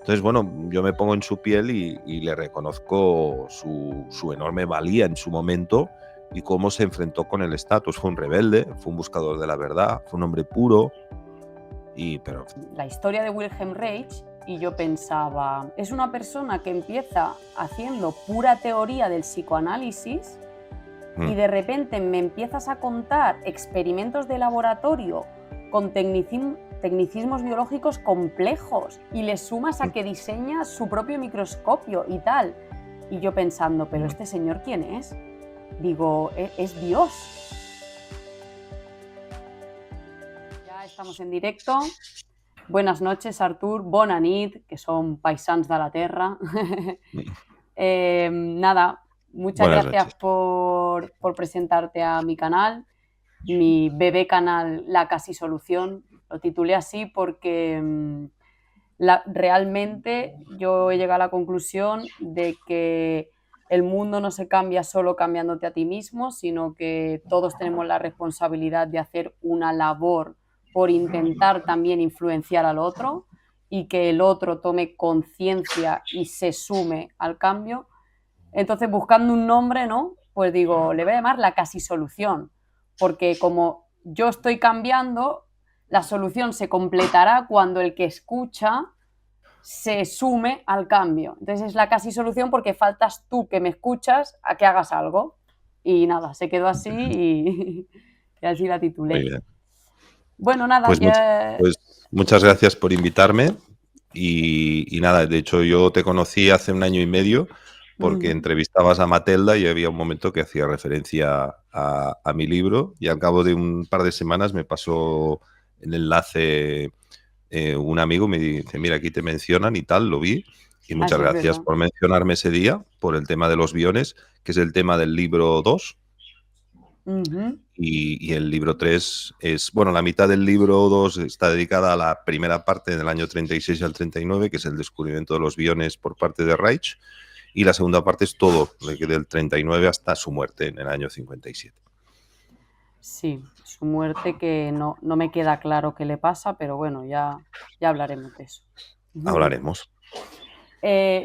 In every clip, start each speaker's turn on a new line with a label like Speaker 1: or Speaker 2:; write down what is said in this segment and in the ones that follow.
Speaker 1: Entonces, bueno, yo me pongo en su piel y le reconozco su enorme valía en su momento y cómo se enfrentó con el estatus. Fue un rebelde, fue un buscador de la verdad, fue un hombre puro, pero...
Speaker 2: La historia de Wilhelm Reich, y yo pensaba, es una persona que empieza haciendo pura teoría del psicoanálisis y de repente me empiezas a contar experimentos de laboratorio con tecnicismos biológicos complejos y le sumas a que diseña su propio microscopio y tal. Y yo pensando, ¿pero este señor quién es? Digo, es Dios. Ya estamos en directo. Buenas noches, Artur. Bona nit, que son paisans de la tierra. Nada, muchas
Speaker 1: Buenas
Speaker 2: gracias
Speaker 1: noches.
Speaker 2: por presentarte a mi canal, mi bebé canal La Casi Solución. Lo titulé así porque realmente yo he llegado a la conclusión de que el mundo no se cambia solo cambiándote a ti mismo, sino que todos tenemos la responsabilidad de hacer una labor por intentar también influenciar al otro y que el otro tome conciencia y se sume al cambio. Entonces, buscando un nombre, ¿no? Pues digo, le voy a llamar La Casi Solución, porque como yo estoy cambiando, la solución se completará cuando el que escucha se sume al cambio. Entonces es la casi solución porque faltas tú que me escuchas a que hagas algo. Y nada, se quedó así y así la titulé.
Speaker 1: Muy bien.
Speaker 2: Bueno, nada,
Speaker 1: Pues,
Speaker 2: ya...
Speaker 1: muchas gracias por invitarme y nada, de hecho yo te conocí hace 1 año y medio porque entrevistabas a Matelda y había un momento que hacía referencia a mi libro y al cabo de un par de semanas me pasó el enlace un amigo, me dice, mira, aquí te mencionan y tal, lo vi y muchas
Speaker 2: sí,
Speaker 1: gracias por mencionarme ese día, por el tema de los biones, que es el tema del libro 2. Y el libro 3 es, bueno, la mitad del libro 2 está dedicada a la primera parte del año 36 al 39, que es el descubrimiento de los biones por parte de Reich, y la segunda parte es todo, del 39 hasta su muerte en el año 57.
Speaker 2: Sí, su muerte que no me queda claro qué le pasa, pero bueno, ya hablaremos de eso.
Speaker 1: Hablaremos.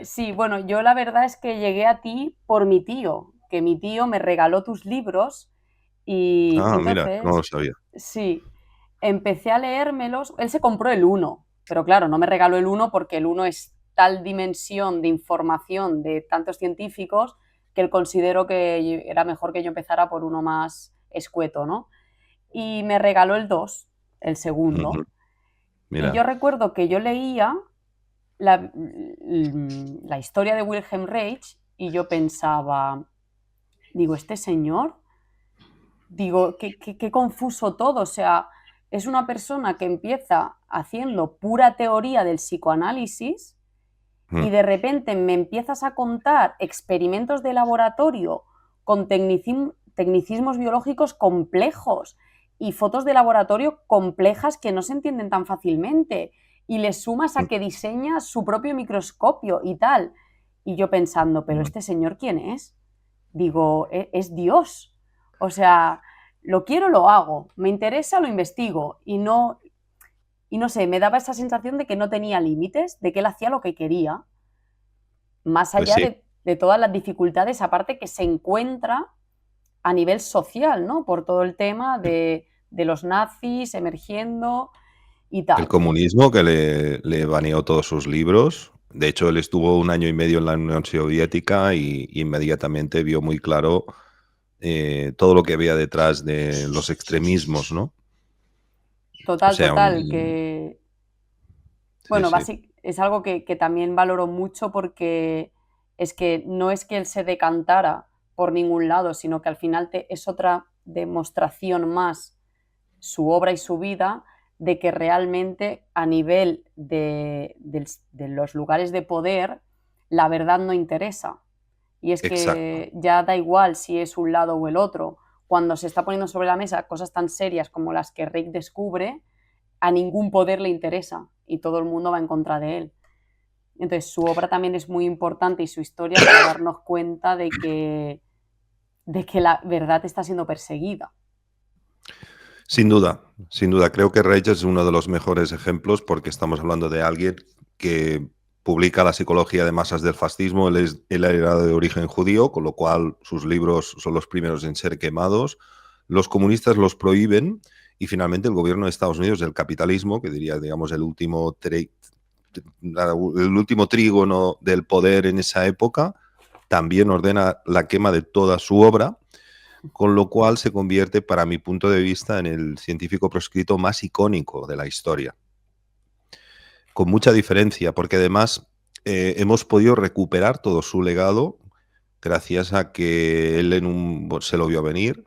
Speaker 2: Sí, bueno, yo la verdad es que llegué a ti por mi tío, que mi tío me regaló tus libros y entonces,
Speaker 1: mira, no lo sabía.
Speaker 2: Sí, empecé a leérmelos. Él se compró el 1, pero claro, no me regaló el 1 porque el 1 es tal dimensión de información de tantos científicos que él consideró que era mejor que yo empezara por uno más escueto, ¿no? Y me regaló el 2, el segundo.
Speaker 1: Mira.
Speaker 2: Y yo recuerdo que yo leía la historia de Wilhelm Reich y yo pensaba, digo, este señor, digo, qué confuso todo, o sea, es una persona que empieza haciendo pura teoría del psicoanálisis y de repente me empiezas a contar experimentos de laboratorio con tecnicismos biológicos complejos y fotos de laboratorio complejas que no se entienden tan fácilmente y le sumas a que diseña su propio microscopio y tal. Y yo pensando, ¿pero este señor quién es? Digo, es Dios. O sea, lo quiero, lo hago, me interesa, lo investigo y no sé, me daba esa sensación de que no tenía límites, de que él hacía lo que quería, más allá de todas las dificultades, aparte que se encuentra a nivel social, ¿no? Por todo el tema de los nazis emergiendo y tal.
Speaker 1: El comunismo que le baneó todos sus libros. De hecho, él estuvo 1 año y medio en la Unión Soviética y inmediatamente vio muy claro todo lo que había detrás de los extremismos, ¿no?
Speaker 2: Total, o sea, total, que... Bueno,
Speaker 1: sí.
Speaker 2: es algo que también valoro mucho porque es que no es que él se decantara por ningún lado, sino que al final es otra demostración más, su obra y su vida, de que realmente a nivel de los lugares de poder la verdad no interesa. Y es que ya da igual si es un lado o el otro. cuando se está poniendo sobre la mesa cosas tan serias como las que Rick descubre, a ningún poder le interesa y todo el mundo va en contra de él. Entonces su obra también es muy importante y su historia para darnos cuenta de que la verdad está siendo perseguida.
Speaker 1: Sin duda, sin duda. Creo que Reich es uno de los mejores ejemplos porque estamos hablando de alguien que publica la psicología de masas del fascismo. Él era de origen judío, con lo cual sus libros son los primeros en ser quemados. Los comunistas los prohíben y finalmente el gobierno de Estados Unidos, el capitalismo, que diría, digamos, el último trígono del poder en esa época, también ordena la quema de toda su obra, con lo cual se convierte, para mi punto de vista, en el científico proscrito más icónico de la historia. Con mucha diferencia, porque además hemos podido recuperar todo su legado gracias a que él se lo vio venir.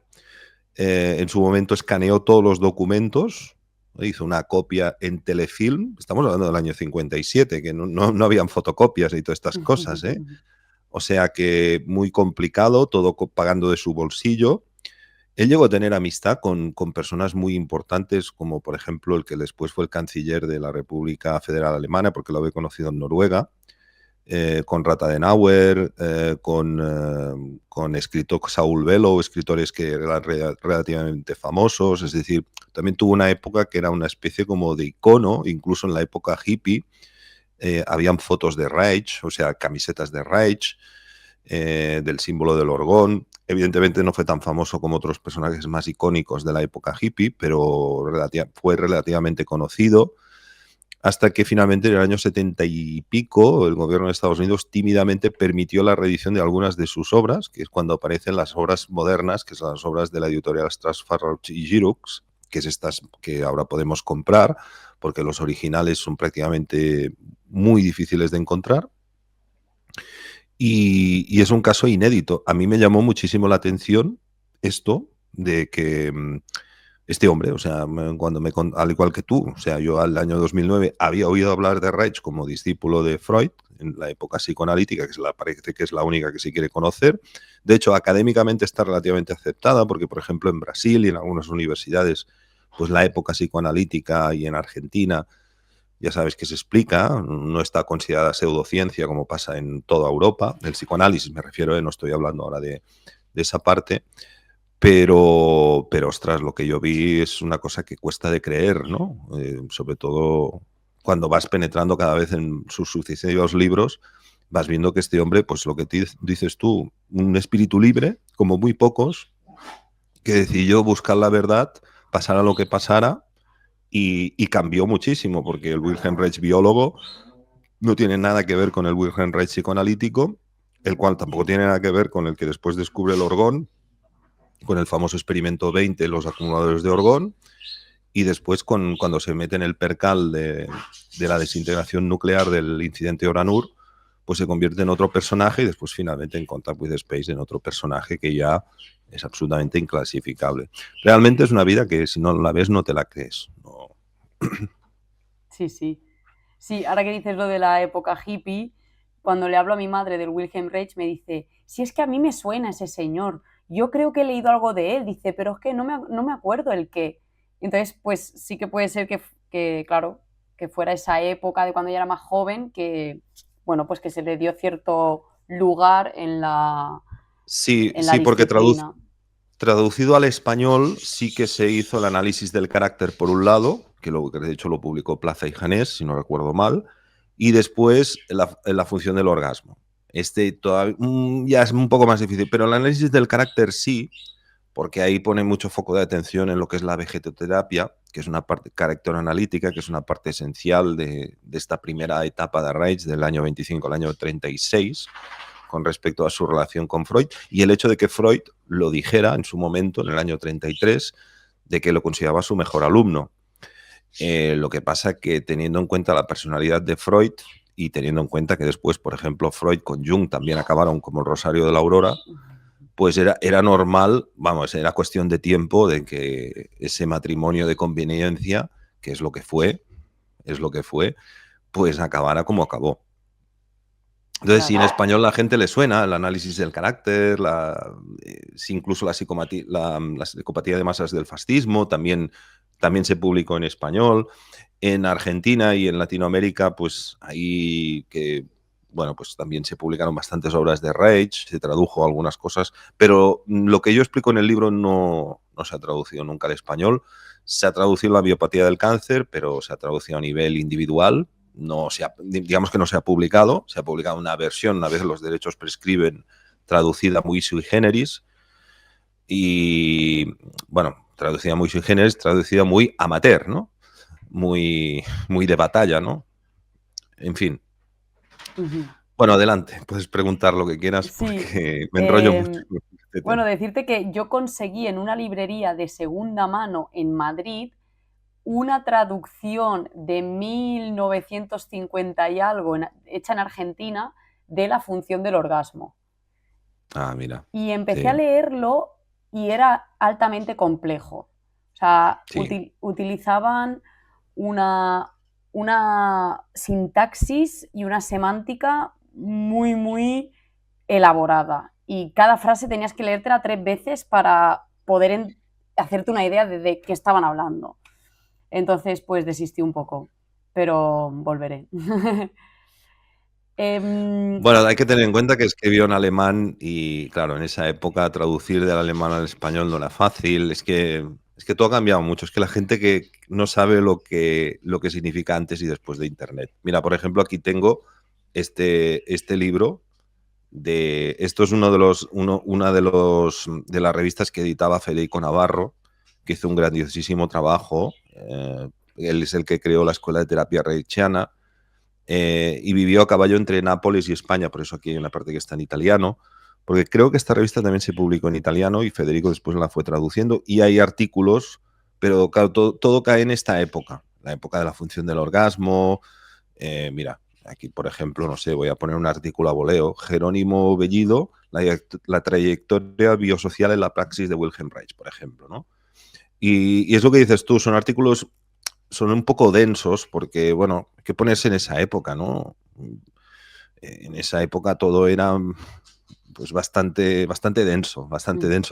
Speaker 1: En su momento escaneó todos los documentos, hizo una copia en telefilm. Estamos hablando del año 57, que no habían fotocopias y todas estas cosas, ¿eh? O sea que muy complicado, todo pagando de su bolsillo. Él llegó a tener amistad con personas muy importantes, como por ejemplo el que después fue el canciller de la República Federal Alemana, porque lo había conocido en Noruega, con Rathenauer, con escritor Saul Bellow, escritores que eran relativamente famosos. Es decir, también tuvo una época que era una especie como de icono, incluso en la época hippie. Habían fotos de Reich, o sea, camisetas de Reich, del símbolo del orgón. Evidentemente no fue tan famoso como otros personajes más icónicos de la época hippie, pero fue relativamente conocido, hasta que finalmente en el año 70 y pico el gobierno de Estados Unidos tímidamente permitió la reedición de algunas de sus obras, que es cuando aparecen las obras modernas, que son las obras de la editorial Strauss-Farrauch y Xerox, que es estas que ahora podemos comprar, porque los originales son prácticamente muy difíciles de encontrar. Y es un caso inédito. A mí me llamó muchísimo la atención esto de que este hombre, o sea, al igual que tú, o sea, yo al año 2009 había oído hablar de Reich como discípulo de Freud en la época psicoanalítica, que parece que es la única que se quiere conocer. De hecho, académicamente está relativamente aceptada, porque, por ejemplo, en Brasil y en algunas universidades, pues la época psicoanalítica, y en Argentina, ya sabes que se explica, no está considerada pseudociencia como pasa en toda Europa. El psicoanálisis me refiero, no estoy hablando ahora de esa parte, pero ostras, lo que yo vi es una cosa que cuesta de creer, ¿no? Sobre todo cuando vas penetrando cada vez en sus sucesivos libros, vas viendo que este hombre, pues lo que dices tú, un espíritu libre, como muy pocos, que decidió buscar la verdad, pasara lo que pasara, y cambió muchísimo, porque el Wilhelm Reich biólogo no tiene nada que ver con el Wilhelm Reich psicoanalítico, el cual tampoco tiene nada que ver con el que después descubre el orgón, con el famoso experimento 20, los acumuladores de orgón, y después cuando se mete en el percal de la desintegración nuclear del incidente Oranur, pues se convierte en otro personaje y después finalmente en Contact with Space en otro personaje que ya es absolutamente inclasificable. Realmente es una vida que si no la ves no te la crees. No.
Speaker 2: Sí, sí. Sí, ahora que dices lo de la época hippie, cuando le hablo a mi madre del Wilhelm Reich me dice, si es que a mí me suena ese señor, yo creo que he leído algo de él, dice, pero es que no me acuerdo el qué. Entonces, pues sí que puede ser que, claro, que fuera esa época de cuando ella era más joven, que, bueno, pues que se le dio cierto lugar en la
Speaker 1: Sí, porque
Speaker 2: disciplina.
Speaker 1: traducido al español sí que se hizo el análisis del carácter por un lado, que de hecho lo publicó Plaza y Janés, si no recuerdo mal, y después la función del orgasmo. Este todavía, ya es un poco más difícil, pero el análisis del carácter sí, porque ahí pone mucho foco de atención en lo que es la vegetoterapia, que es una parte analítica, que es una parte esencial de esta primera etapa de Reich, del año 25 al año 36, con respecto a su relación con Freud, y el hecho de que Freud lo dijera en su momento, en el año 33, de que lo consideraba su mejor alumno. Lo que pasa que, teniendo en cuenta la personalidad de Freud y teniendo en cuenta que después, por ejemplo, Freud con Jung también acabaron como el Rosario de la Aurora, pues era normal, vamos, era cuestión de tiempo de que ese matrimonio de conveniencia, que es lo que fue, pues acabara como acabó. Entonces, si en
Speaker 2: Claro.
Speaker 1: español la gente le suena el análisis del carácter, si incluso la psicopatía de masas del fascismo, también se publicó en español. En Argentina y en Latinoamérica, pues ahí que, bueno, pues también se publicaron bastantes obras de Reich, se tradujo algunas cosas, pero lo que yo explico en el libro no se ha traducido nunca al español. Se ha traducido la biopatía del cáncer, pero se ha traducido a nivel individual. No se ha, digamos que no se ha publicado una versión, una vez los derechos prescriben, traducida muy sui generis, y bueno, traducida muy sui generis, traducida muy amateur, ¿no? Muy de batalla, ¿no? En fin.
Speaker 2: Ujú.
Speaker 1: Bueno, adelante, puedes preguntar lo que quieras
Speaker 2: Sí,
Speaker 1: porque me enrollo mucho con este
Speaker 2: bueno,
Speaker 1: tema.
Speaker 2: decirte que yo conseguí en una librería de segunda mano en Madrid una traducción de 1950 y algo, hecha en Argentina, de La función del orgasmo.
Speaker 1: Ah, mira.
Speaker 2: Y empecé a
Speaker 1: Sí,
Speaker 2: leerlo y era altamente complejo. O sea,
Speaker 1: sí.
Speaker 2: utilizaban una, una sintaxis y una semántica muy, muy elaborada. Y cada frase tenías que leértela 3 veces para poder hacerte una idea de qué estaban hablando. Entonces, pues desistí un poco, pero volveré. Em,
Speaker 1: Bueno, hay que tener en cuenta que escribió en alemán y, claro, en esa época traducir del alemán al español no era fácil. Es que todo ha cambiado mucho. Es que la gente que no sabe lo que significa antes y después de Internet. Mira, por ejemplo, aquí tengo este libro. Esto es una de las revistas que editaba Federico Navarro, que hizo un grandiosísimo trabajo. Él es el que creó la Escuela de Terapia Reichiana, y vivió a caballo entre Nápoles y España, por eso aquí hay una parte que está en italiano, porque creo que esta revista también se publicó en italiano y Federico después la fue traduciendo y hay artículos, pero claro, todo cae en esta época, la época de la función del orgasmo. Mira, aquí por ejemplo, no sé, voy a poner un artículo a voleo, Jerónimo Bellido, la trayectoria biosocial en la praxis de Wilhelm Reich, por ejemplo, ¿no? Y es lo que dices tú, son un poco densos porque, bueno, hay que ponerse en esa época, ¿no? En esa época todo era pues bastante denso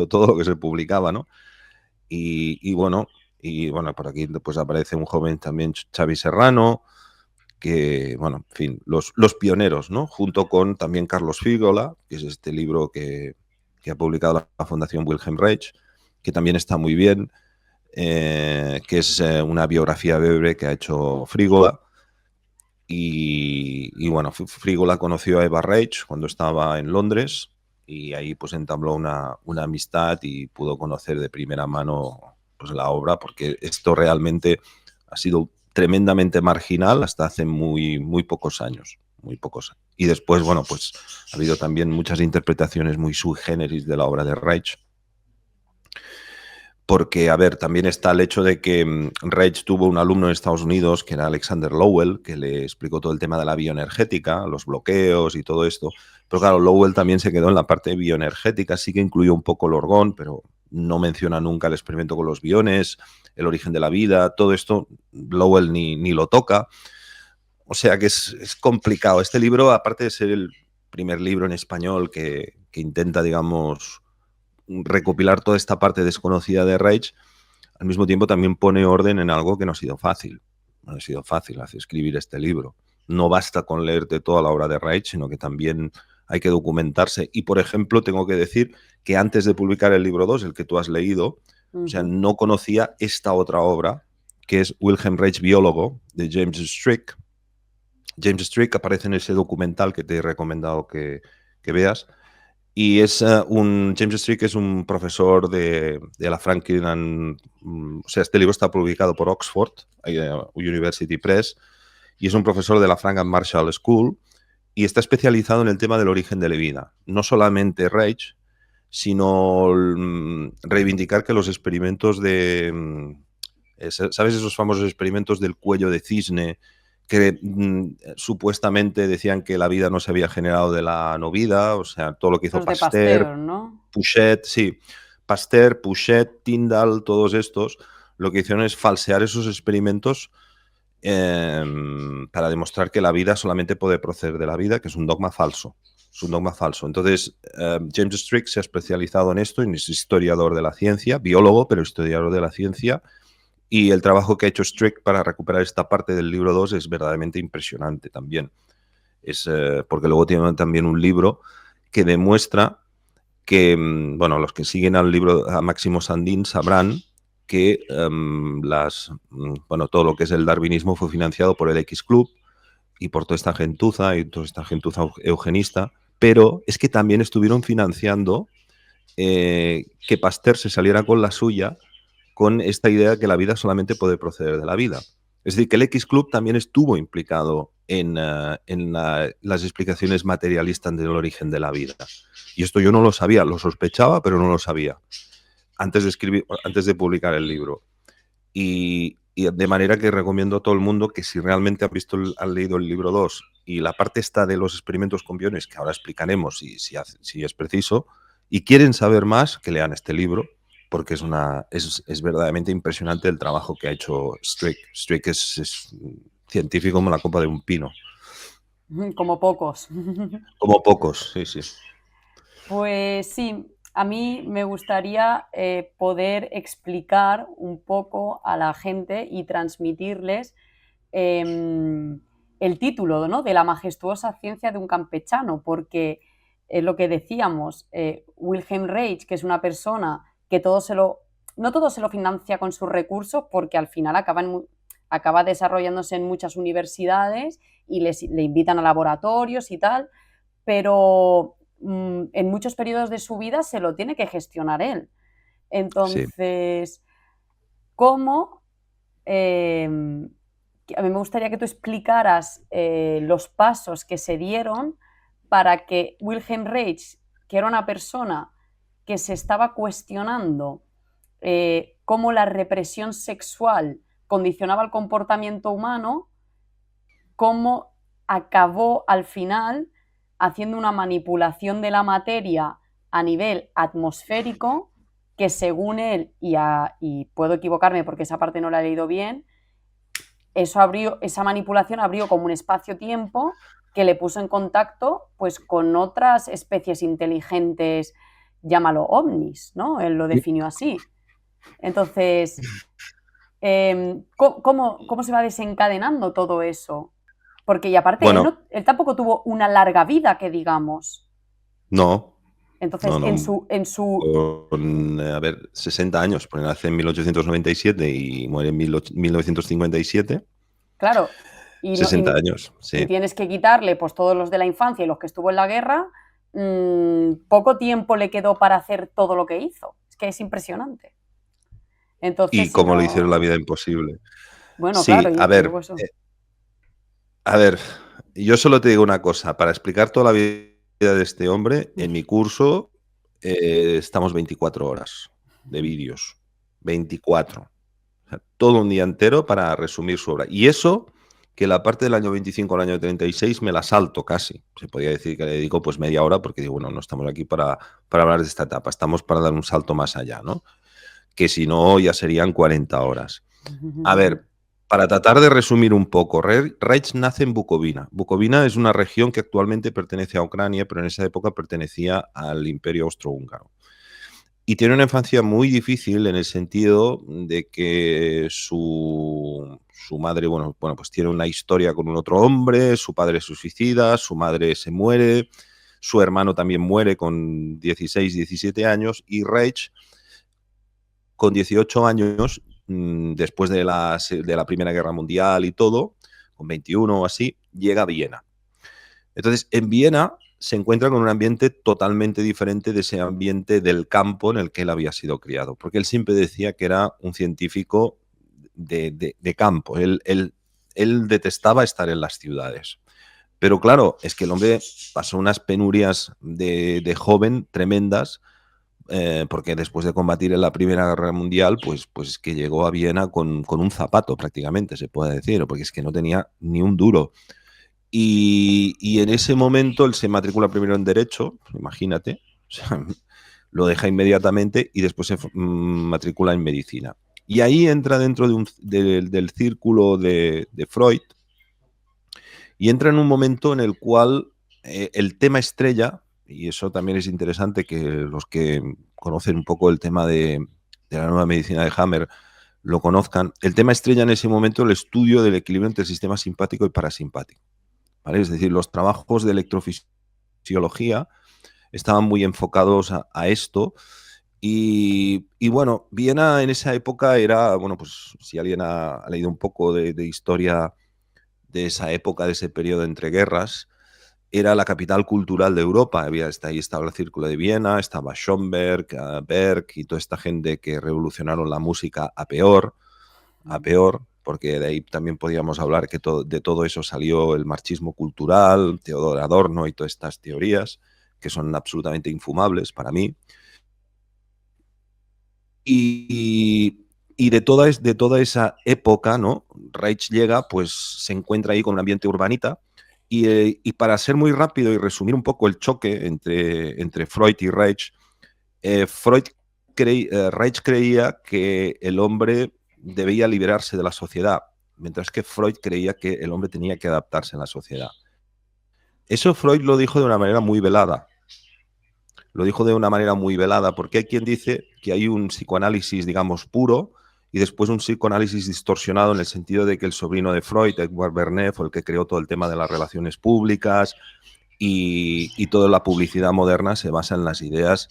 Speaker 1: todo lo que se publicaba, ¿no? Y bueno, por aquí pues aparece un joven también, Xavi Serrano, que, bueno, en fin, los pioneros, ¿no? Junto con también Carlos Frígola, que es este libro que ha publicado la Fundación Wilhelm Reich, que también está muy bien, que es una biografía breve que ha hecho Frígola. Y bueno, Frígola conoció a Eva Reich cuando estaba en Londres y ahí pues entabló una amistad y pudo conocer de primera mano pues la obra, porque esto realmente ha sido tremendamente marginal hasta hace muy, muy pocos años. Muy pocos. Y después, bueno, pues ha habido también muchas interpretaciones muy sui generis de la obra de Reich, porque, a ver, también está el hecho de que Reich tuvo un alumno en Estados Unidos, que era Alexander Lowell, que le explicó todo el tema de la bioenergética, los bloqueos y todo esto. Pero claro, Lowell también se quedó en la parte bioenergética, sí que incluyó un poco el orgón, pero no menciona nunca el experimento con los biones, el origen de la vida, todo esto Lowell ni lo toca. O sea que es complicado. Este libro, aparte de ser el primer libro en español que intenta, digamos, recopilar toda esta parte desconocida de Reich, al mismo tiempo también pone orden en algo que no ha sido fácil. No ha sido fácil escribir este libro. No basta con leerte toda la obra de Reich, sino que también hay que documentarse. Y, por ejemplo, tengo que decir que antes de publicar el libro 2, el que tú has leído, o sea, no conocía esta otra obra, que es Wilhelm Reich, biólogo, de James Strick. James Strick aparece en ese documental que te he recomendado que veas, y James Strick es un profesor de la Franklin o sea, este libro está publicado por Oxford University Press, y es un profesor de la Franklin Marshall School y está especializado en el tema del origen de la vida. No solamente Reich, sino reivindicar que los experimentos ¿sabes esos famosos experimentos del cuello de cisne que supuestamente decían que la vida no se había generado de la no vida? O sea, todo lo que hizo
Speaker 2: Los de
Speaker 1: Pasteur,
Speaker 2: Pasteur, ¿no?
Speaker 1: Pouchet, sí, Pasteur, Pouchet, Tyndall, todos estos, lo que hicieron es falsear esos experimentos, para demostrar que la vida solamente puede proceder de la vida, que es un dogma falso. Es un dogma falso. Entonces, James Strick se ha especializado en esto, es historiador de la ciencia, biólogo, pero historiador de la ciencia, y el trabajo que ha hecho Strick para recuperar esta parte del libro 2 es verdaderamente impresionante también. Porque luego tiene también un libro que demuestra que, bueno, los que siguen al libro a Máximo Sandin sabrán que todo lo que es el darwinismo fue financiado por el X Club y por toda esta gentuza eugenista, pero es que también estuvieron financiando que Pasteur se saliera con la suya con esta idea de que la vida solamente puede proceder de la vida. Es decir, que el X Club también estuvo implicado en las explicaciones materialistas del origen de la vida. Y esto yo no lo sabía, lo sospechaba, pero no lo sabía antes de publicar el libro. Y de manera que recomiendo a todo el mundo que si realmente han leído el libro 2 y la parte está de los experimentos con biones, que ahora explicaremos si es preciso, y quieren saber más, que lean este libro, porque es verdaderamente impresionante el trabajo que ha hecho Strick. Strick es científico como la copa de un pino.
Speaker 2: Como pocos.
Speaker 1: Como pocos, sí, sí.
Speaker 2: Pues sí, a mí me gustaría poder explicar un poco a la gente y transmitirles el título, ¿no?, de La majestuosa ciencia de un campechano, porque es lo que decíamos, Wilhelm Reich, que es una persona que no todo se lo financia con sus recursos, porque al final acaba desarrollándose en muchas universidades y le invitan a laboratorios y tal, pero en muchos periodos de su vida se lo tiene que gestionar él. Entonces, sí. ¿Cómo? A mí me gustaría que tú explicaras los pasos que se dieron para que Wilhelm Reich, que era una persona que se estaba cuestionando cómo la represión sexual condicionaba el comportamiento humano, cómo acabó al final haciendo una manipulación de la materia a nivel atmosférico, que según él, y puedo equivocarme porque esa parte no la he leído bien, esa manipulación abrió como un espacio-tiempo que le puso en contacto pues con otras especies inteligentes, llámalo ovnis, ¿no? Él lo definió así. Entonces, ¿cómo se va desencadenando todo eso? Porque, y aparte, bueno, él tampoco tuvo una larga vida, que digamos.
Speaker 1: No.
Speaker 2: Entonces,
Speaker 1: no. A ver, 60 años, porque nace en 1897 y muere en 1957.
Speaker 2: Claro.
Speaker 1: 60 años, sí.
Speaker 2: Y tienes que quitarle pues todos los de la infancia y los que estuvo en la guerra, poco tiempo le quedó para hacer todo lo que hizo. Es que es impresionante. Entonces,
Speaker 1: y cómo le hicieron la vida imposible.
Speaker 2: Bueno,
Speaker 1: sí,
Speaker 2: claro.
Speaker 1: A ver, yo solo te digo una cosa. Para explicar toda la vida de este hombre, en mi curso estamos 24 horas de vídeos. 24. O sea, todo un día entero para resumir su obra. Y eso, que la parte del año 25 al año 36 me la salto casi. Se podría decir que le dedico pues media hora porque digo, bueno, no estamos aquí para hablar de esta etapa, estamos para dar un salto más allá, ¿no? Que si no ya serían 40 horas. A ver, para tratar de resumir un poco, Reich nace en Bukovina. Bukovina es una región que actualmente pertenece a Ucrania, pero en esa época pertenecía al Imperio Austrohúngaro. Y tiene una infancia muy difícil en el sentido de que su madre, bueno, pues tiene una historia con un otro hombre, su padre se suicida, su madre se muere, su hermano también muere con 16, 17 años y Reich, con 18 años, después de la Primera Guerra Mundial y todo, con 21 o así, llega a Viena. Entonces, en Viena se encuentra con un ambiente totalmente diferente de ese ambiente del campo en el que él había sido criado, porque él siempre decía que era un científico de campo. Él detestaba estar en las ciudades. Pero claro, es que el hombre pasó unas penurias de joven tremendas, porque después de combatir en la Primera Guerra Mundial, pues es que llegó a Viena con un zapato prácticamente, se puede decir, porque es que no tenía ni un duro. Y en ese momento él se matricula primero en Derecho, imagínate, o sea, lo deja inmediatamente y después se matricula en Medicina. Y ahí entra dentro del círculo de Freud y entra en un momento en el cual el tema estrella, y eso también es interesante que los que conocen un poco el tema de la nueva medicina de Hammer lo conozcan, el tema estrella en ese momento el estudio del equilibrio entre el sistema simpático y parasimpático, ¿vale? Es decir, los trabajos de electrofisiología estaban muy enfocados a esto. Y bueno, Viena en esa época era, bueno, pues si alguien ha leído un poco de historia de esa época, de ese periodo entre guerras, era la capital cultural de Europa. Ahí estaba el Círculo de Viena, estaba Schönberg, Berg y toda esta gente que revolucionaron la música a peor, porque de ahí también podíamos hablar que de todo eso salió el marxismo cultural, Theodor Adorno y todas estas teorías que son absolutamente infumables para mí. Y de toda esa época, ¿no? Reich llega, pues se encuentra ahí con un ambiente urbanita. Y para ser muy rápido y resumir un poco el choque entre Freud y Reich, Reich creía que el hombre debía liberarse de la sociedad, mientras que Freud creía que el hombre tenía que adaptarse a la sociedad. Eso Freud lo dijo de una manera muy velada. Lo dijo de una manera muy velada, porque hay quien dice que hay un psicoanálisis, digamos, puro, y después un psicoanálisis distorsionado en el sentido de que el sobrino de Freud, Edward Bernays, fue el que creó todo el tema de las relaciones públicas y toda la publicidad moderna se basa en las ideas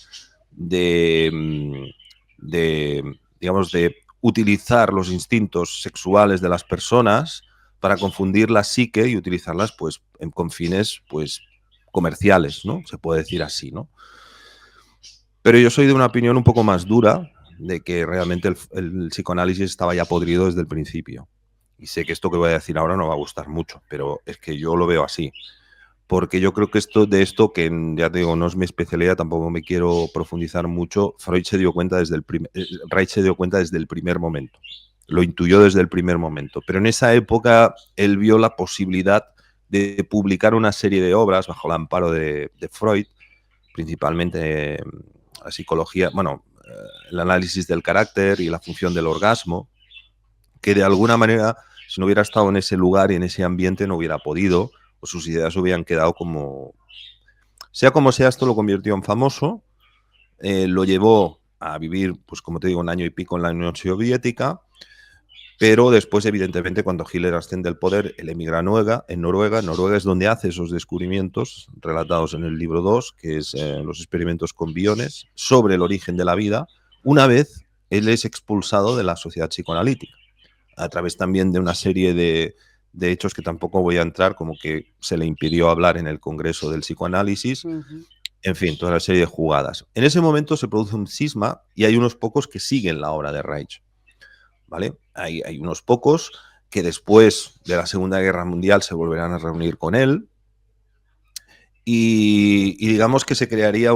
Speaker 1: digamos, de utilizar los instintos sexuales de las personas para confundir la psique y utilizarlas pues con fines pues comerciales, ¿no? Se puede decir así, ¿no? Pero yo soy de una opinión un poco más dura de que realmente el psicoanálisis estaba ya podrido desde el principio. Y sé que esto que voy a decir ahora no va a gustar mucho, pero es que yo lo veo así. Porque yo creo que esto que ya te digo, no es mi especialidad, tampoco me quiero profundizar mucho, Reich se dio cuenta desde el primer momento. Lo intuyó desde el primer momento. Pero en esa época él vio la posibilidad de publicar una serie de obras bajo el amparo de Freud, principalmente la psicología, bueno, el análisis del carácter y la función del orgasmo, que de alguna manera, si no hubiera estado en ese lugar y en ese ambiente, no hubiera podido, o sus ideas hubieran quedado como... Sea como sea, esto lo convirtió en famoso, lo llevó a vivir, pues como te digo, un año y pico en la Unión Soviética, pero después, evidentemente, cuando Hitler asciende al poder, él emigra a Noruega. En Noruega es donde hace esos descubrimientos relatados en el libro 2, que es los experimentos con biones, sobre el origen de la vida. Una vez él es expulsado de la sociedad psicoanalítica, a través también de una serie de hechos que tampoco voy a entrar, como que se le impidió hablar en el Congreso del Psicoanálisis. En fin, toda una serie de jugadas. En ese momento se produce un cisma y hay unos pocos que siguen la obra de Reich, ¿vale? Hay unos pocos que después de la Segunda Guerra Mundial se volverán a reunir con él y digamos que se crearía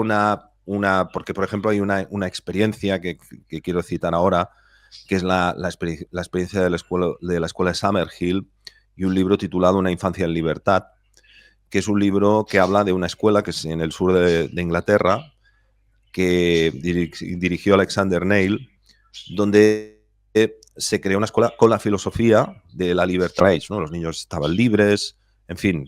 Speaker 1: porque por ejemplo hay una experiencia que quiero citar ahora, que es la experiencia de la escuela de Summerhill y un libro titulado Una infancia en libertad, que es un libro que habla de una escuela que es en el sur de Inglaterra, que dirigió Alexander Neil, donde se creó una escuela con la filosofía de la libertad, ¿no? Los niños estaban libres, en fin.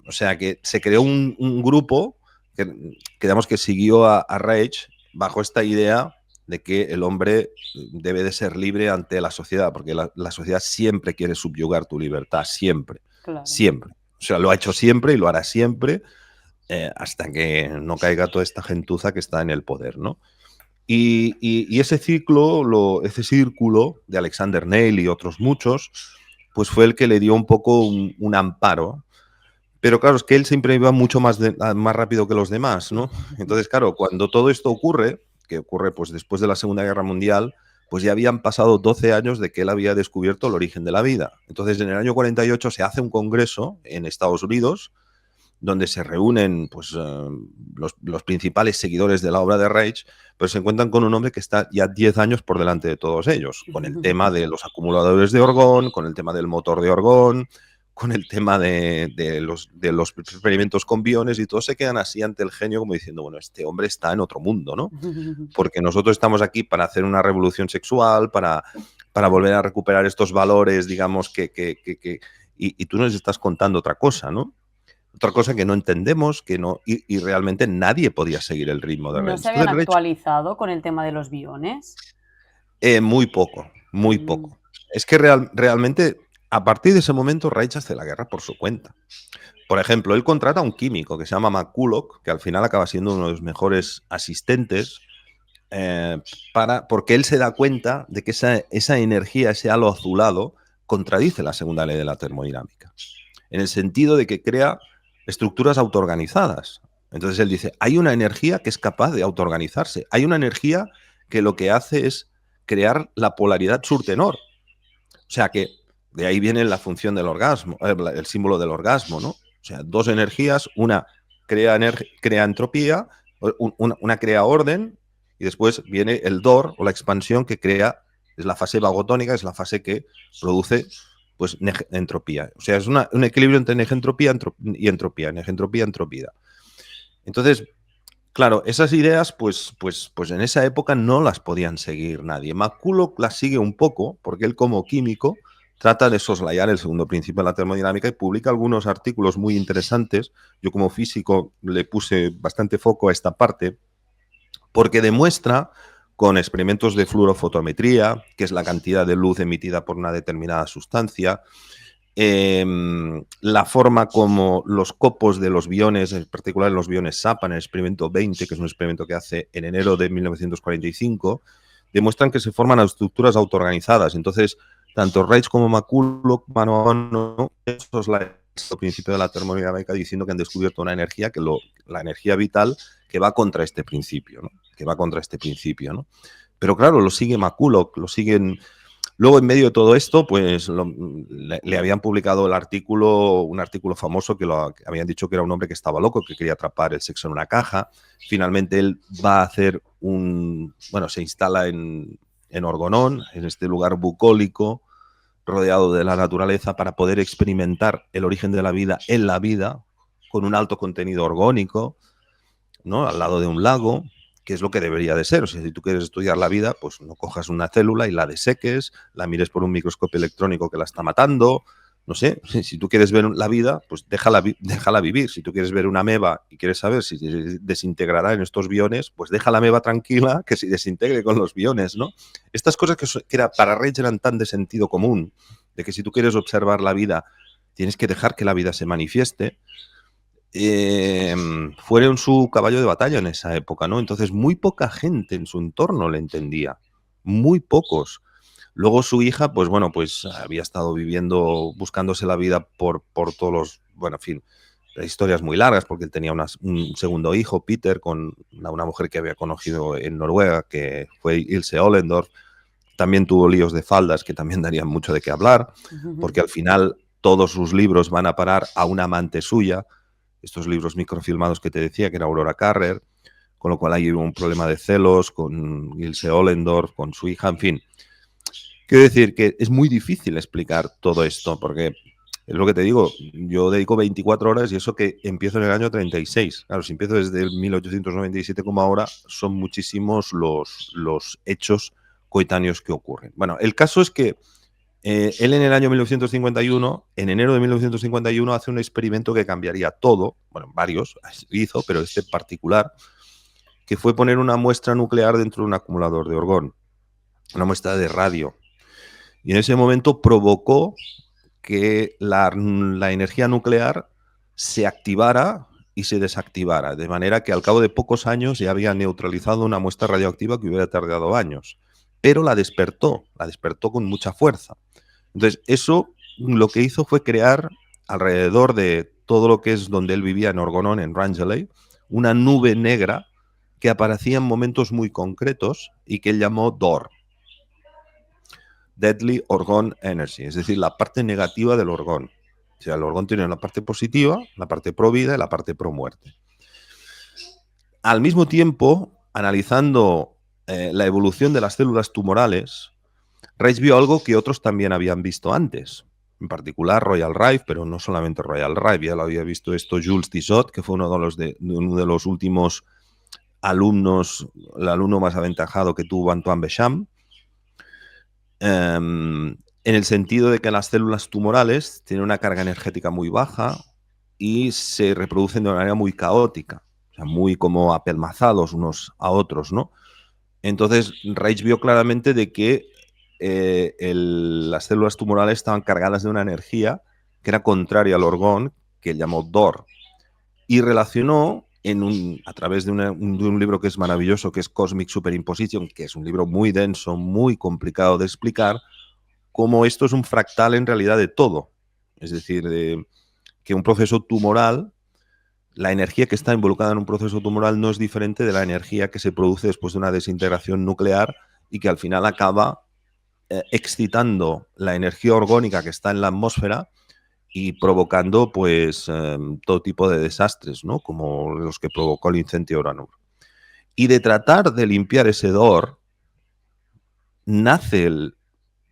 Speaker 1: O sea que se creó un grupo que digamos que siguió a Reich bajo esta idea de que el hombre debe de ser libre ante la sociedad, porque la sociedad siempre quiere subyugar tu libertad, siempre, claro. Siempre. O sea, lo ha hecho siempre y lo hará siempre hasta que no caiga toda esta gentuza que está en el poder, ¿no? Y ese ese círculo de Alexander Neil y otros muchos, pues fue el que le dio un poco un amparo. Pero claro, es que él siempre iba mucho más rápido que los demás, ¿no? Entonces, claro, cuando todo esto ocurre, que ocurre pues después de la Segunda Guerra Mundial, pues ya habían pasado 12 años de que él había descubierto el origen de la vida. Entonces, en el año 48 se hace un congreso en Estados Unidos donde se reúnen pues, los principales seguidores de la obra de Reich, pero se encuentran con un hombre que está ya 10 años por delante de todos ellos, con el tema de los acumuladores de orgón, con el tema del motor de orgón, con el tema de los experimentos con biones y todos se quedan así ante el genio como diciendo, bueno, este hombre está en otro mundo, ¿no? Porque nosotros estamos aquí para hacer una revolución sexual, para volver a recuperar estos valores, digamos, y tú nos estás contando otra cosa, ¿no? Otra cosa que no entendemos, que no, y realmente nadie podía seguir el ritmo de
Speaker 2: ¿No
Speaker 1: Reich.
Speaker 2: se habían
Speaker 1: Entonces, Reich,
Speaker 2: actualizado con el tema de los biones?
Speaker 1: muy poco, muy
Speaker 2: Mm,
Speaker 1: poco. Es que realmente, a partir de ese momento, Reich hace la guerra por su cuenta. Por ejemplo, él contrata a un químico que se llama McCulloch, que al final acaba siendo uno de los mejores asistentes, porque él se da cuenta de que esa energía, ese halo azulado, contradice la segunda ley de la termodinámica, en el sentido de que crea estructuras autoorganizadas. Entonces él dice, hay una energía que es capaz de autoorganizarse, hay una energía que lo que hace es crear la polaridad sur-tenor. O sea que de ahí viene la función del orgasmo, el símbolo del orgasmo, ¿no? O sea, dos energías, una crea entropía, una crea orden, y después viene el DOR o la expansión que crea, es la fase vagotónica, es la fase que produce pues entropía. O sea, es un equilibrio entre negentropía y entropía, negentropía, entropía. Entonces, claro, esas ideas, pues en esa época no las podían seguir nadie. McCulloch las sigue un poco, porque él como químico trata de soslayar el segundo principio de la termodinámica y publica algunos artículos muy interesantes. Yo como físico le puse bastante foco a esta parte, porque demuestra con experimentos de fluorofotometría, que es la cantidad de luz emitida por una determinada sustancia, la forma como los copos de los biones, en particular los biones SAPA, en el experimento 20, que es un experimento que hace en enero de 1945, demuestran que se forman estructuras autoorganizadas. Entonces, tanto Reich como McCulloch, mano a mano, eso es el principio de la termodinámica, diciendo que han descubierto una energía, la energía vital, que va contra este principio, ¿no? Que va contra este principio, ¿no? Pero claro, lo sigue McCulloch, lo siguen. Luego, en medio de todo esto, pues le habían publicado un artículo famoso que habían dicho que era un hombre que estaba loco, que quería atrapar el sexo en una caja. Finalmente él va a hacer se instala en Orgonón, en este lugar bucólico, rodeado de la naturaleza, para poder experimentar el origen de la vida en la vida, con un alto contenido orgónico, ¿no? Al lado de un lago, que es lo que debería de ser. O sea, si tú quieres estudiar la vida, pues no cojas una célula y la deseques, la mires por un microscopio electrónico que la está matando. No sé, si tú quieres ver la vida, pues déjala vivir. Si tú quieres ver una ameba y quieres saber si desintegrará en estos biones, pues deja la ameba tranquila que se desintegre con los biones, ¿no? Estas cosas que para Reich eran tan de sentido común, de que si tú quieres observar la vida, tienes que dejar que la vida se manifieste, fueron su caballo de batalla en esa época, ¿no? Entonces muy poca gente en su entorno le entendía, muy pocos. Luego su hija, pues bueno, pues había estado viviendo, buscándose la vida por todos los, bueno, en fin, historias muy largas, porque él tenía un segundo hijo, Peter, con una mujer que había conocido en Noruega, que fue Ilse Ollendorf. También tuvo líos de faldas que también darían mucho de qué hablar, porque al final todos sus libros van a parar a una amante suya, estos libros microfilmados que te decía, que era Aurora Carrer, con lo cual hay un problema de celos con Ilse Ollendorf, con su hija, en fin. Quiero decir que es muy difícil explicar todo esto, porque es lo que te digo, yo dedico 24 horas y eso que empiezo en el año 36. Claro, si empiezo desde el 1897 como ahora, son muchísimos los hechos coetáneos que ocurren. Bueno, el caso es que él en el año 1951, en enero de 1951, hace un experimento que cambiaría todo, bueno, varios hizo, pero este particular, que fue poner una muestra nuclear dentro de un acumulador de orgón, una muestra de radio. Y en ese momento provocó que la energía nuclear se activara y se desactivara, de manera que al cabo de pocos años ya había neutralizado una muestra radioactiva que hubiera tardado años. Pero la despertó con mucha fuerza. Entonces, eso lo que hizo fue crear alrededor de todo lo que es donde él vivía en Orgonón, en Rangeley, una nube negra que aparecía en momentos muy concretos y que él llamó DOR, Deadly Orgone Energy, es decir, la parte negativa del orgón. O sea, el orgón tiene la parte positiva, la parte pro vida y la parte pro muerte. Al mismo tiempo, analizando la evolución de las células tumorales, Reich vio algo que otros también habían visto antes. en particular Royal Rife, pero no solamente Royal Rife, ya lo había visto esto Jules Tissot, que fue uno de los últimos alumnos, el alumno más aventajado que tuvo Antoine Béchamp, en el sentido de que las células tumorales tienen una carga energética muy baja y se reproducen de una manera muy caótica, o sea, muy como apelmazados unos a otros, ¿no? Entonces, Reich vio claramente de que las células tumorales estaban cargadas de una energía que era contraria al orgón, que él llamó DOR, y relacionó a través de un libro que es maravilloso, que es Cosmic Superimposition, que es un libro muy denso, muy complicado de explicar, cómo esto es un fractal en realidad de todo. Es decir, que un proceso tumoral, la energía que está involucrada en un proceso tumoral no es diferente de la energía que se produce después de una desintegración nuclear y que al final acaba excitando la energía orgónica que está en la atmósfera y provocando pues todo tipo de desastres, ¿no? Como los que provocó el incendio de Oranur. Y de tratar de limpiar ese hedor, nace el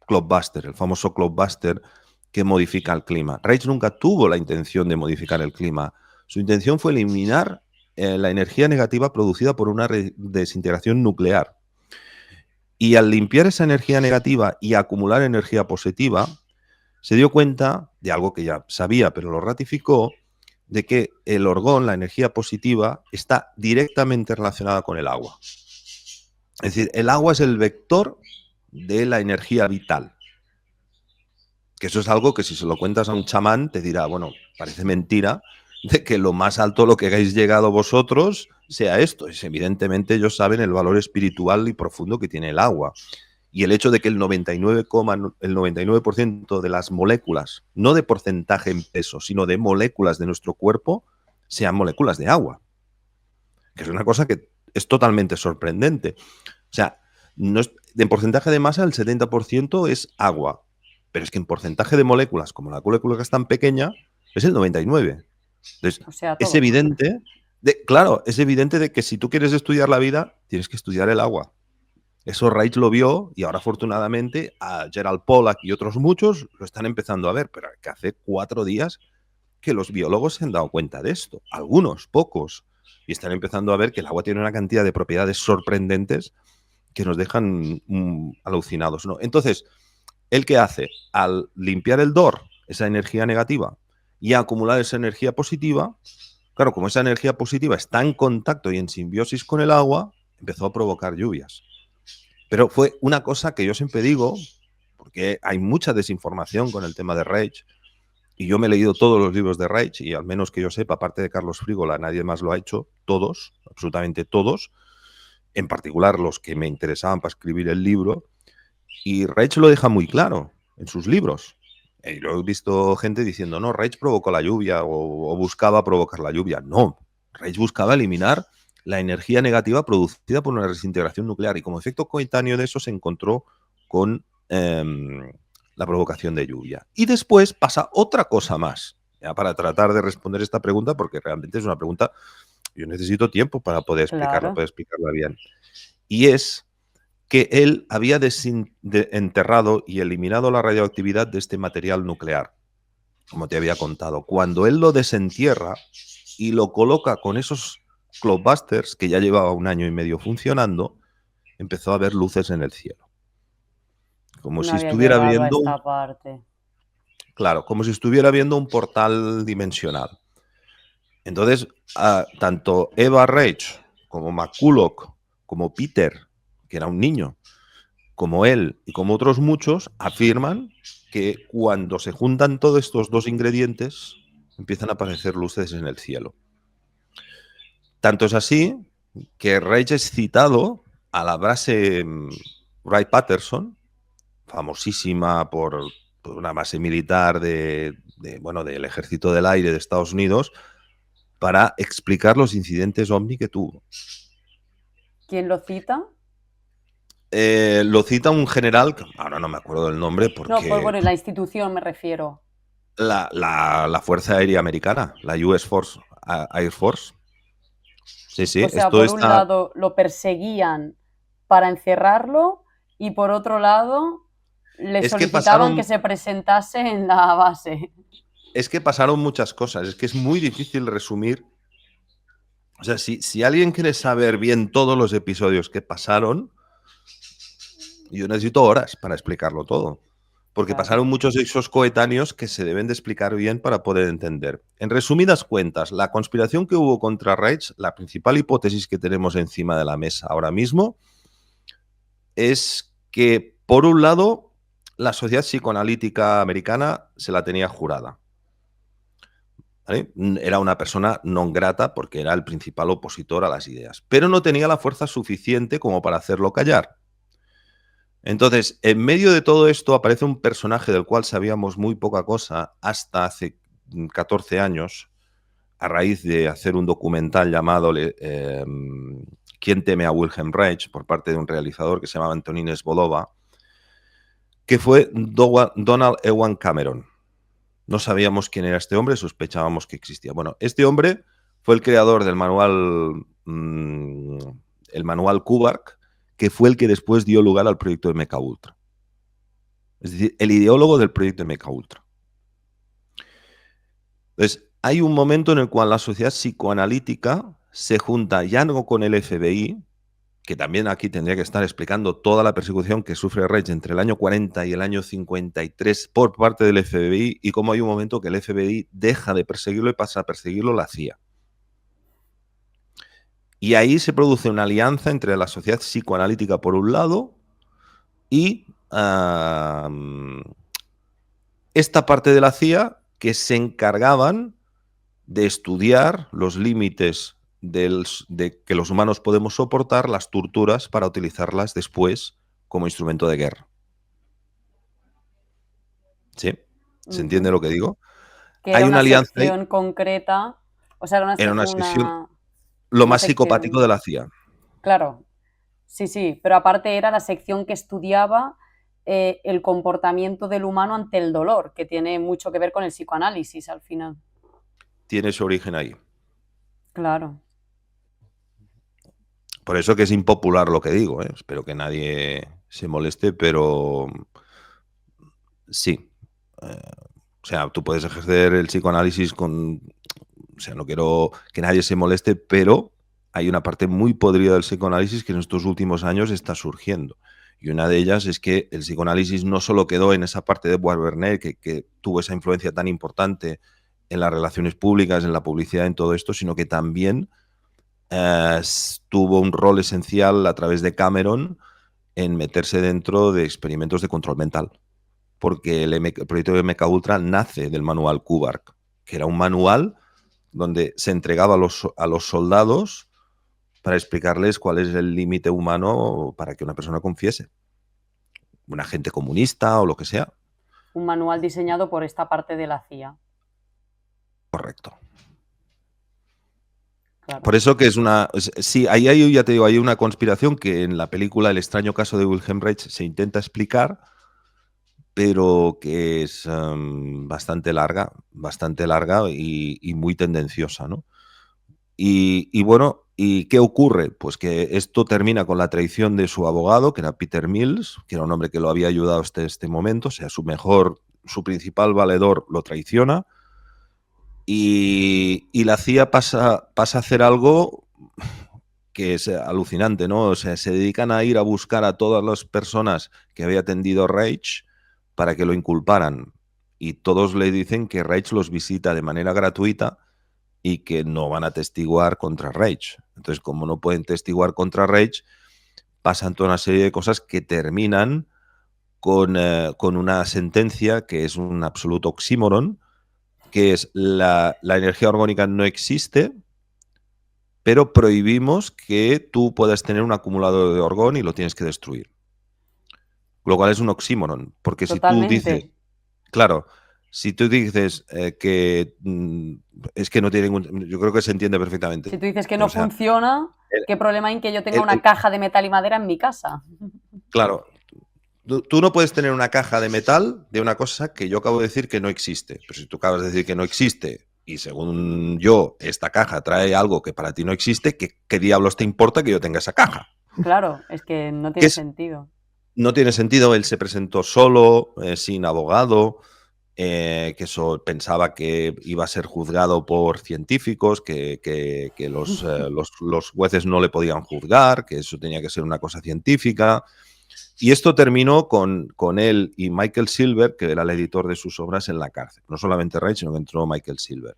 Speaker 1: Cloudbuster, el famoso Cloudbuster que modifica el clima. Reich nunca tuvo la intención de modificar el clima. Su intención fue eliminar la energía negativa producida por una desintegración nuclear. Y al limpiar esa energía negativa y acumular energía positiva, se dio cuenta de algo que ya sabía, pero lo ratificó, de que el orgón, la energía positiva, está directamente relacionada con el agua. Es decir, el agua es el vector de la energía vital. Que eso es algo que si se lo cuentas a un chamán te dirá, bueno, parece mentira de que lo más alto a lo que hayáis llegado vosotros sea esto. Es, evidentemente ellos saben el valor espiritual y profundo que tiene el agua. Y el hecho de que el 99% de las moléculas, no de porcentaje en peso, sino de moléculas de nuestro cuerpo, sean moléculas de agua. Que es una cosa que es totalmente sorprendente. O sea, no es, en porcentaje de masa el 70% es agua, pero es que en porcentaje de moléculas, como la molécula que es tan pequeña, es el 99%. Entonces,
Speaker 2: O sea,
Speaker 1: es
Speaker 2: todo.
Speaker 1: evidente, claro, es evidente de que si tú quieres estudiar la vida, tienes que estudiar el agua. Eso Reich lo vio y ahora afortunadamente a Gerald Pollack y otros muchos lo están empezando a ver, pero que hace 4 días que los biólogos se han dado cuenta de esto, algunos, pocos, y están empezando a ver que el agua tiene una cantidad de propiedades sorprendentes que nos dejan alucinados, ¿no? Entonces, ¿él qué hace? Al limpiar el DOR, esa energía negativa, y acumular esa energía positiva, claro, como esa energía positiva está en contacto y en simbiosis con el agua, empezó a provocar lluvias. Pero fue una cosa que yo siempre digo, porque hay mucha desinformación con el tema de Reich, y yo me he leído todos los libros de Reich, y al menos que yo sepa, aparte de Carlos Frígola, nadie más lo ha hecho, todos, absolutamente todos, en particular los que me interesaban para escribir el libro, y Reich lo deja muy claro en sus libros. Y yo he visto gente diciendo, no, Reich provocó la lluvia o buscaba provocar la lluvia. No, Reich buscaba eliminar la energía negativa producida por una desintegración nuclear y como efecto coetáneo de eso se encontró con la provocación de lluvia. Y después pasa otra cosa más, ya para tratar de responder esta pregunta, porque realmente es una pregunta, yo necesito tiempo para poder explicarla bien. Y es que él había enterrado y eliminado la radioactividad de este material nuclear, como te había contado. Cuando él lo desentierra y lo coloca con esos Cloudbusters, que ya llevaba 1 año y medio funcionando, empezó a ver luces en el cielo. Como
Speaker 2: No
Speaker 1: si
Speaker 2: había
Speaker 1: estuviera
Speaker 2: llegado a
Speaker 1: viendo
Speaker 2: esta parte.
Speaker 1: claro, como si estuviera viendo un portal dimensional. Entonces, tanto Eva Reich como McCulloch, como Peter, que era un niño, como él y como otros muchos, afirman que cuando se juntan todos estos dos ingredientes, empiezan a aparecer luces en el cielo. Tanto es así que Reich es citado a la base Wright-Patterson, famosísima por una base militar del Ejército del Aire de Estados Unidos, para explicar los incidentes OVNI que tuvo.
Speaker 2: ¿Quién lo cita?
Speaker 1: Lo cita un general, ahora no me acuerdo del nombre,
Speaker 2: No,
Speaker 1: porque
Speaker 2: bueno, la institución me refiero.
Speaker 1: la Fuerza Aérea Americana, la US Force, Air Force. Sí, sí,
Speaker 2: O sea,
Speaker 1: esto
Speaker 2: por un
Speaker 1: está...
Speaker 2: lado lo perseguían para encerrarlo y por otro lado... Le
Speaker 1: Es que
Speaker 2: solicitaban que
Speaker 1: pasaron,
Speaker 2: se presentase en la base.
Speaker 1: es que pasaron muchas cosas. Es que es muy difícil resumir. O sea, si alguien quiere saber bien todos los episodios que pasaron, yo necesito horas para explicarlo todo. Porque
Speaker 2: Claro.
Speaker 1: pasaron muchos hechos coetáneos que se deben de explicar bien para poder entender. En resumidas cuentas, la conspiración que hubo contra Reich, la principal hipótesis que tenemos encima de la mesa ahora mismo, es que, por un lado, la sociedad psicoanalítica americana se la tenía jurada. ¿Vale? Era una persona non grata porque era el principal opositor a las ideas, pero no tenía la fuerza suficiente como para hacerlo callar. Entonces, en medio de todo esto aparece un personaje del cual sabíamos muy poca cosa hasta hace 14 años, a raíz de hacer un documental llamado ¿Quién teme a Wilhelm Reich? Por parte de un realizador que se llamaba Antonín Svodova, que fue Donald Ewan Cameron. No sabíamos quién era este hombre, sospechábamos que existía. Bueno, este hombre fue el creador del manual, el manual Kubark, que fue el que después dio lugar al proyecto de MKUltra. Es decir, el ideólogo del proyecto de MKUltra. Entonces, hay un momento en el cual la sociedad psicoanalítica se junta ya no con el FBI, que también aquí tendría que estar explicando toda la persecución que sufre Reich entre el año 40 y el año 53 por parte del FBI, y cómo hay un momento que el FBI deja de perseguirlo y pasa a perseguirlo la CIA. Y ahí se produce una alianza entre la sociedad psicoanalítica por un lado y esta parte de la CIA que se encargaban de estudiar los límites de que los humanos podemos soportar, las torturas, para utilizarlas después como instrumento de guerra. ¿Sí? ¿Se entiende lo que digo?
Speaker 2: Que
Speaker 1: Hay
Speaker 2: era
Speaker 1: una
Speaker 2: una
Speaker 1: alianza ahí,
Speaker 2: sección concreta, o sea,
Speaker 1: era una sección, lo
Speaker 2: una
Speaker 1: más psicopático de
Speaker 2: sección,
Speaker 1: la CIA.
Speaker 2: claro, sí, pero aparte era la sección que estudiaba el comportamiento del humano ante el dolor, que tiene mucho que ver con el psicoanálisis al final.
Speaker 1: Tiene su origen ahí.
Speaker 2: Claro.
Speaker 1: Por eso que es impopular lo que digo, ¿eh? Espero que nadie se moleste, pero sí. O sea, tú puedes ejercer el psicoanálisis con... O sea, no quiero que nadie se moleste, pero hay una parte muy podrida del psicoanálisis que en estos últimos años está surgiendo. Y una de ellas es que el psicoanálisis no solo quedó en esa parte de Bois Bernet, que tuvo esa influencia tan importante en las relaciones públicas, en la publicidad, en todo esto, sino que también tuvo un rol esencial a través de Cameron en meterse dentro de experimentos de control mental. Porque el proyecto de MKUltra nace del manual Kubark, que era un manual donde se entregaba a los soldados para explicarles cuál es el límite humano para que una persona confiese. Un agente comunista o lo que sea.
Speaker 2: Un manual diseñado por esta parte de la CIA.
Speaker 1: Correcto.
Speaker 2: Claro.
Speaker 1: Por eso que es una... Sí, ahí ya te digo, hay una conspiración que en la película El extraño caso de Wilhelm Reich se intenta explicar, pero que es bastante larga y muy tendenciosa, ¿no? Y bueno, ¿y qué ocurre? Pues que esto termina con la traición de su abogado, que era Peter Mills, que era un hombre que lo había ayudado hasta este momento, o sea, su principal valedor lo traiciona, y la CIA pasa a hacer algo que es alucinante, ¿no? O sea, se dedican a ir a buscar a todas las personas que había atendido Reich para que lo inculparan. Y todos le dicen que Reich los visita de manera gratuita y que no van a testiguar contra Reich. Entonces, como no pueden testiguar contra Reich, pasan toda una serie de cosas que terminan con una sentencia que es un absoluto oxímoron, que es la energía orgánica no existe, pero prohibimos que tú puedas tener un acumulador de orgón y lo tienes que destruir. Lo cual es un oxímoron, porque si tú dices,
Speaker 2: Totalmente.
Speaker 1: claro, si tú dices que es que no tiene ningún... Yo creo que se entiende
Speaker 2: Si
Speaker 1: perfectamente.
Speaker 2: tú dices que
Speaker 1: O
Speaker 2: no
Speaker 1: sea,
Speaker 2: funciona,
Speaker 1: el,
Speaker 2: ¿qué problema hay en que yo tenga
Speaker 1: el,
Speaker 2: una
Speaker 1: el,
Speaker 2: caja de metal y madera en mi casa?
Speaker 1: claro, tú no puedes tener una caja de metal de una cosa que yo acabo de decir que no existe. Pero si tú acabas de decir que no existe y según yo esta caja trae algo que para ti no existe, ¿qué diablos te importa que yo tenga esa caja?
Speaker 2: Claro, es que no
Speaker 1: ¿Qué
Speaker 2: tiene
Speaker 1: es,
Speaker 2: sentido.
Speaker 1: no tiene sentido, él se presentó solo, sin abogado, que eso pensaba que iba a ser juzgado por científicos, que los jueces no le podían juzgar, que eso tenía que ser una cosa científica. Y esto terminó con él y Michael Silver, que era el editor de sus obras, en la cárcel. No solamente Reich, sino que entró Michael Silver.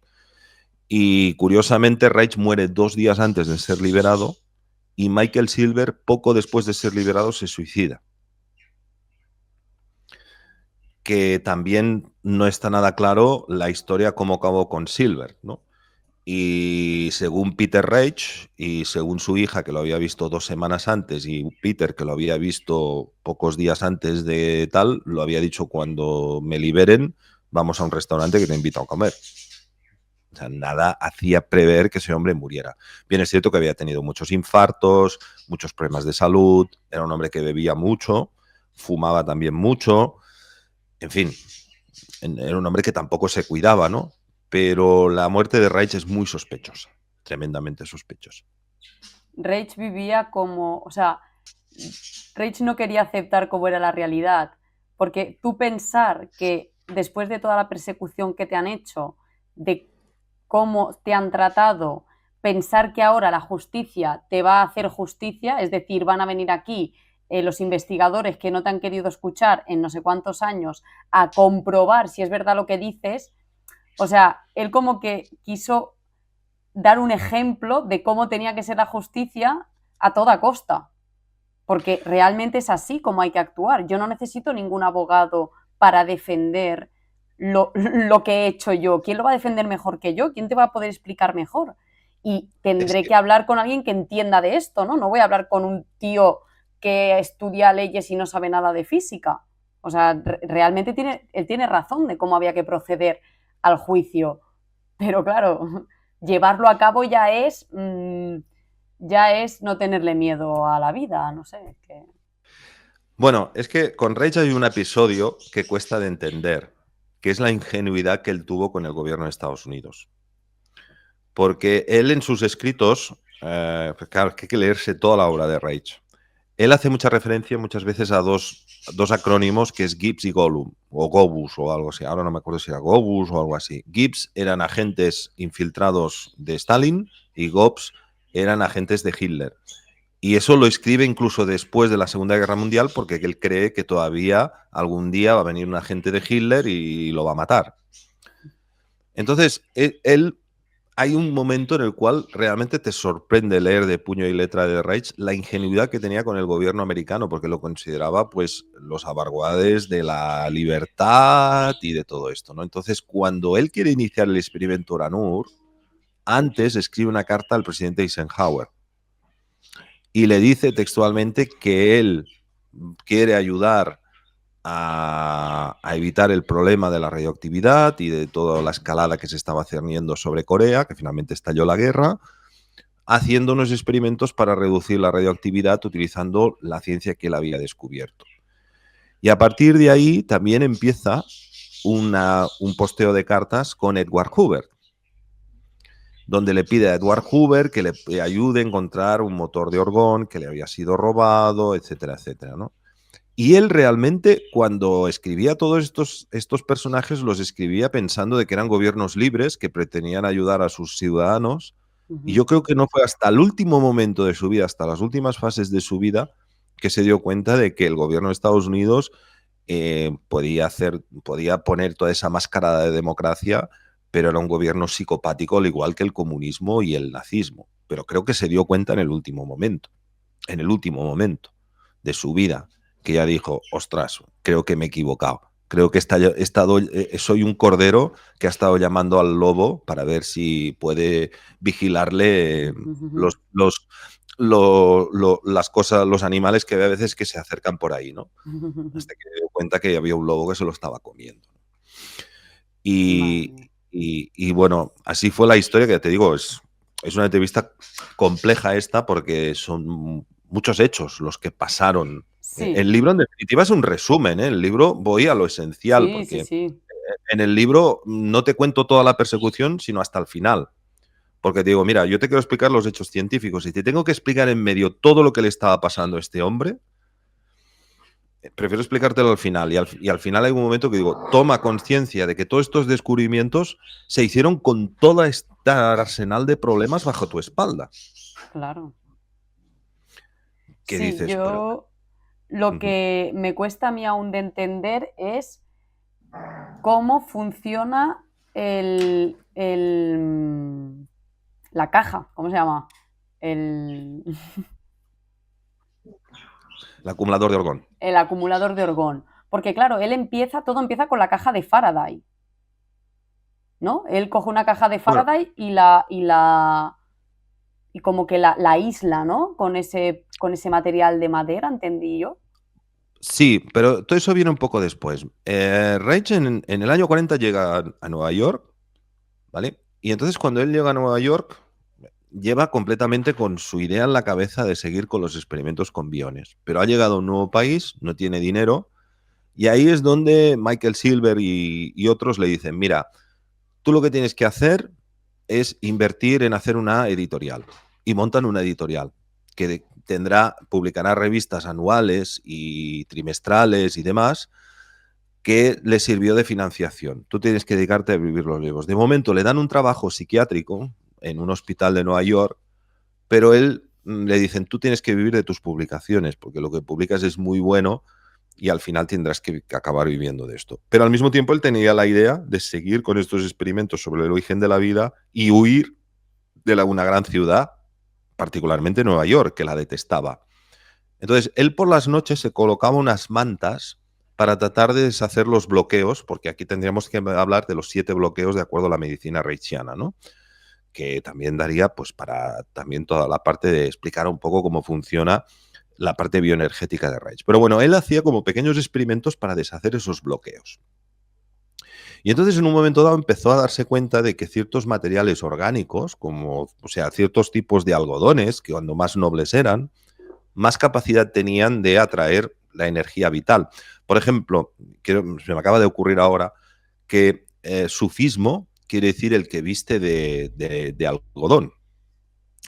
Speaker 1: Y curiosamente, Reich muere 2 días antes de ser liberado y Michael Silver, poco después de ser liberado, se suicida. Que también no está nada claro la historia cómo acabó con Silver, ¿no? Y según Peter Reich y según su hija, que lo había visto 2 semanas antes, y Peter, que lo había visto pocos días antes de tal, lo había dicho: cuando me liberen, vamos a un restaurante que te invito a comer. O sea, nada hacía prever que ese hombre muriera. Bien, es cierto que había tenido muchos infartos, muchos problemas de salud, era un hombre que bebía mucho, fumaba también mucho, en fin, era un hombre que tampoco se cuidaba, ¿no? Pero la muerte de Reich es muy sospechosa, tremendamente sospechosa.
Speaker 2: Reich vivía como, o sea, Reich no quería aceptar cómo era la realidad, porque tú pensar que después de toda la persecución que te han hecho, de cómo te han tratado, pensar que ahora la justicia te va a hacer justicia, es decir, van a venir aquí los investigadores que no te han querido escuchar en no sé cuántos años a comprobar si es verdad lo que dices. O sea, él como que quiso dar un ejemplo de cómo tenía que ser la justicia a toda costa, porque realmente es así como hay que actuar. Yo no necesito ningún abogado para defender lo que he hecho yo. ¿Quién lo va a defender mejor que yo? ¿Quién te va a poder explicar mejor? Y
Speaker 1: Es
Speaker 2: tendré
Speaker 1: que,
Speaker 2: que hablar con alguien que entienda de esto, ¿no? No voy a hablar con un tío que estudia leyes y no sabe nada de física. O sea, realmente él tiene razón de cómo había que proceder al juicio. Pero claro, llevarlo a cabo ya es no tenerle miedo a la vida, no sé.
Speaker 1: bueno, es que con Reich hay un episodio que cuesta de entender, que es la ingenuidad que él tuvo con el gobierno de Estados Unidos. Porque él en sus escritos, pues claro, es que hay que leerse toda la obra de Reich. Él hace mucha referencia muchas veces a dos acrónimos, que es Gibbs y Gollum, o Gobus o algo así. Ahora no me acuerdo si era Gobus o algo así. Gibbs eran agentes infiltrados de Stalin y Goebbels eran agentes de Hitler. Y eso lo escribe incluso después de la Segunda Guerra Mundial, porque él cree que todavía algún día va a venir un agente de Hitler y lo va a matar. Entonces, él hay un momento en el cual realmente te sorprende leer de puño y letra de Reich la ingenuidad que tenía con el gobierno americano, porque lo consideraba pues los abarguades de la libertad y de todo esto, ¿no? Entonces, cuando él quiere iniciar el experimento Uranur, antes escribe una carta al presidente Eisenhower y le dice textualmente que él quiere ayudar a evitar el problema de la radioactividad y de toda la escalada que se estaba cerniendo sobre Corea, que finalmente estalló la guerra, haciendo unos experimentos para reducir la radioactividad utilizando la ciencia que él había descubierto. Y a partir de ahí también empieza un posteo de cartas con Edward Hoover, donde le pide a Edward Hoover que le ayude a encontrar un motor de orgón que le había sido robado, etcétera, etcétera, ¿no? Y él realmente, cuando escribía todos estos personajes, los escribía pensando de que eran gobiernos libres que pretendían ayudar a sus ciudadanos. Y yo creo que no fue hasta el último momento de su vida, hasta las últimas fases de su vida, que se dio cuenta de que el gobierno de Estados Unidos podía poner toda esa máscara de democracia, pero era un gobierno psicopático, al igual que el comunismo y el nazismo. Pero creo que se dio cuenta en el último momento de su vida, que ya dijo: ostras, creo que me he equivocado. Creo que soy un cordero que ha estado llamando al lobo para ver si puede vigilarle las cosas, los animales que ve a veces que se acercan por ahí, ¿no? Hasta que me dio cuenta que había un lobo que se lo estaba comiendo. Y bueno, así fue la historia, que ya te digo, es una entrevista compleja esta, porque son muchos hechos los que pasaron.
Speaker 2: Sí,
Speaker 1: El libro, en definitiva, es un resumen, ¿eh? El libro, voy a lo esencial,
Speaker 2: sí, sí,
Speaker 1: porque
Speaker 2: sí.
Speaker 1: en el libro no te cuento toda la persecución, sino hasta el final. Porque te digo, mira, yo te quiero explicar los hechos científicos y te tengo que explicar en medio todo lo que le estaba pasando a este hombre. prefiero explicártelo al final. Y al final hay un momento que digo, toma conciencia de que todos estos descubrimientos se hicieron con toda esta arsenal de problemas bajo tu espalda.
Speaker 2: Claro.
Speaker 1: ¿Qué
Speaker 2: Sí,
Speaker 1: dices?
Speaker 2: yo lo que me cuesta a mí aún de entender es cómo funciona la caja, ¿cómo se llama? El
Speaker 1: acumulador de Orgón.
Speaker 2: El acumulador de Orgón. Porque claro, todo empieza con la caja de Faraday, ¿no? Él coge una caja de Faraday y como que la aísla, ¿no? Con ese material de madera, entendí yo.
Speaker 1: Sí, pero todo eso viene un poco después. Reich en el año 40 llega a Nueva York, ¿vale? Y entonces cuando él llega a Nueva York, lleva completamente con su idea en la cabeza de seguir con los experimentos con biones. Pero ha llegado a un nuevo país, no tiene dinero, y ahí es donde Michael Silver y otros le dicen, mira, tú lo que tienes que hacer es invertir en hacer una editorial. Y montan una editorial que publicará revistas anuales y trimestrales y demás, que le sirvió de financiación. Tú tienes que dedicarte a vivir los libros. De momento le dan un trabajo psiquiátrico en un hospital de Nueva York, pero él le dicen, tú tienes que vivir de tus publicaciones, porque lo que publicas es muy bueno y al final tendrás que acabar viviendo de esto. Pero al mismo tiempo él tenía la idea de seguir con estos experimentos sobre el origen de la vida y huir de una gran ciudad, particularmente Nueva York, que la detestaba. Entonces, él por las noches se colocaba unas mantas para tratar de deshacer los bloqueos, porque aquí tendríamos que hablar de los 7 bloqueos de acuerdo a la medicina reichiana, ¿no? Que también daría pues para también toda la parte de explicar un poco cómo funciona la parte bioenergética de Reich. Pero bueno, él hacía como pequeños experimentos para deshacer esos bloqueos. Y entonces en un momento dado empezó a darse cuenta de que ciertos materiales orgánicos, como o sea, ciertos tipos de algodones, que cuando más nobles eran, más capacidad tenían de atraer la energía vital. Por ejemplo, se me acaba de ocurrir ahora que sufismo quiere decir el que viste de algodón.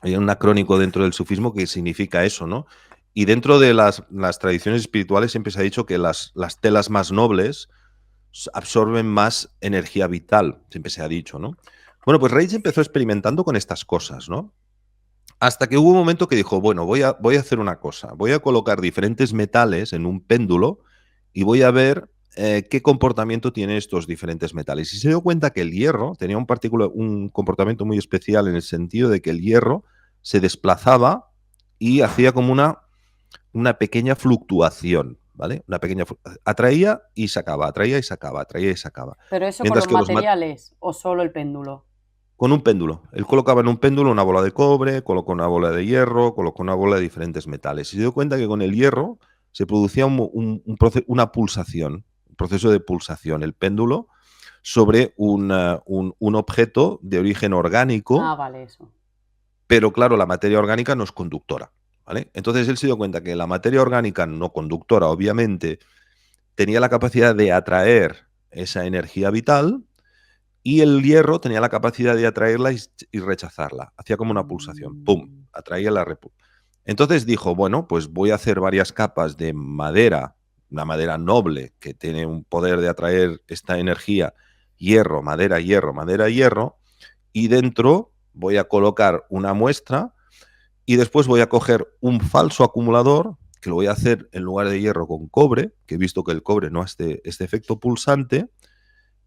Speaker 1: Hay un acrónico dentro del sufismo que significa eso, ¿no? Y dentro de las tradiciones espirituales siempre se ha dicho que las telas más nobles absorben más energía vital, siempre se ha dicho, ¿no? Bueno, pues Reich empezó experimentando con estas cosas, ¿no? Hasta que hubo un momento que dijo, bueno, voy a hacer una cosa, voy a colocar diferentes metales en un péndulo y voy a ver qué comportamiento tienen estos diferentes metales. Y se dio cuenta que el hierro tenía un comportamiento muy especial en el sentido de que el hierro se desplazaba y hacía como una pequeña fluctuación, ¿vale? Atraía y sacaba, atraía y sacaba, atraía y sacaba.
Speaker 2: ¿Pero eso con
Speaker 1: Mientras
Speaker 2: los
Speaker 1: que
Speaker 2: materiales o solo el péndulo?
Speaker 1: con un péndulo. Él colocaba en un péndulo una bola de cobre, colocó una bola de hierro, colocó una bola de diferentes metales. Y se dio cuenta que con el hierro se producía una pulsación, un proceso de pulsación, el péndulo, sobre un objeto de origen orgánico,
Speaker 2: Ah, vale, eso.
Speaker 1: pero claro, la materia orgánica no es conductora, ¿vale? Entonces él se dio cuenta que la materia orgánica no conductora, obviamente, tenía la capacidad de atraer esa energía vital y el hierro tenía la capacidad de atraerla y rechazarla. Hacía como una pulsación. ¡Pum! Atraía la repulsión. Entonces dijo, bueno, pues voy a hacer varias capas de madera, una madera noble que tiene un poder de atraer esta energía, hierro, madera, hierro, madera, hierro, y dentro voy a colocar una muestra y después voy a coger un falso acumulador, que lo voy a hacer en lugar de hierro con cobre, que he visto que el cobre no hace este efecto pulsante,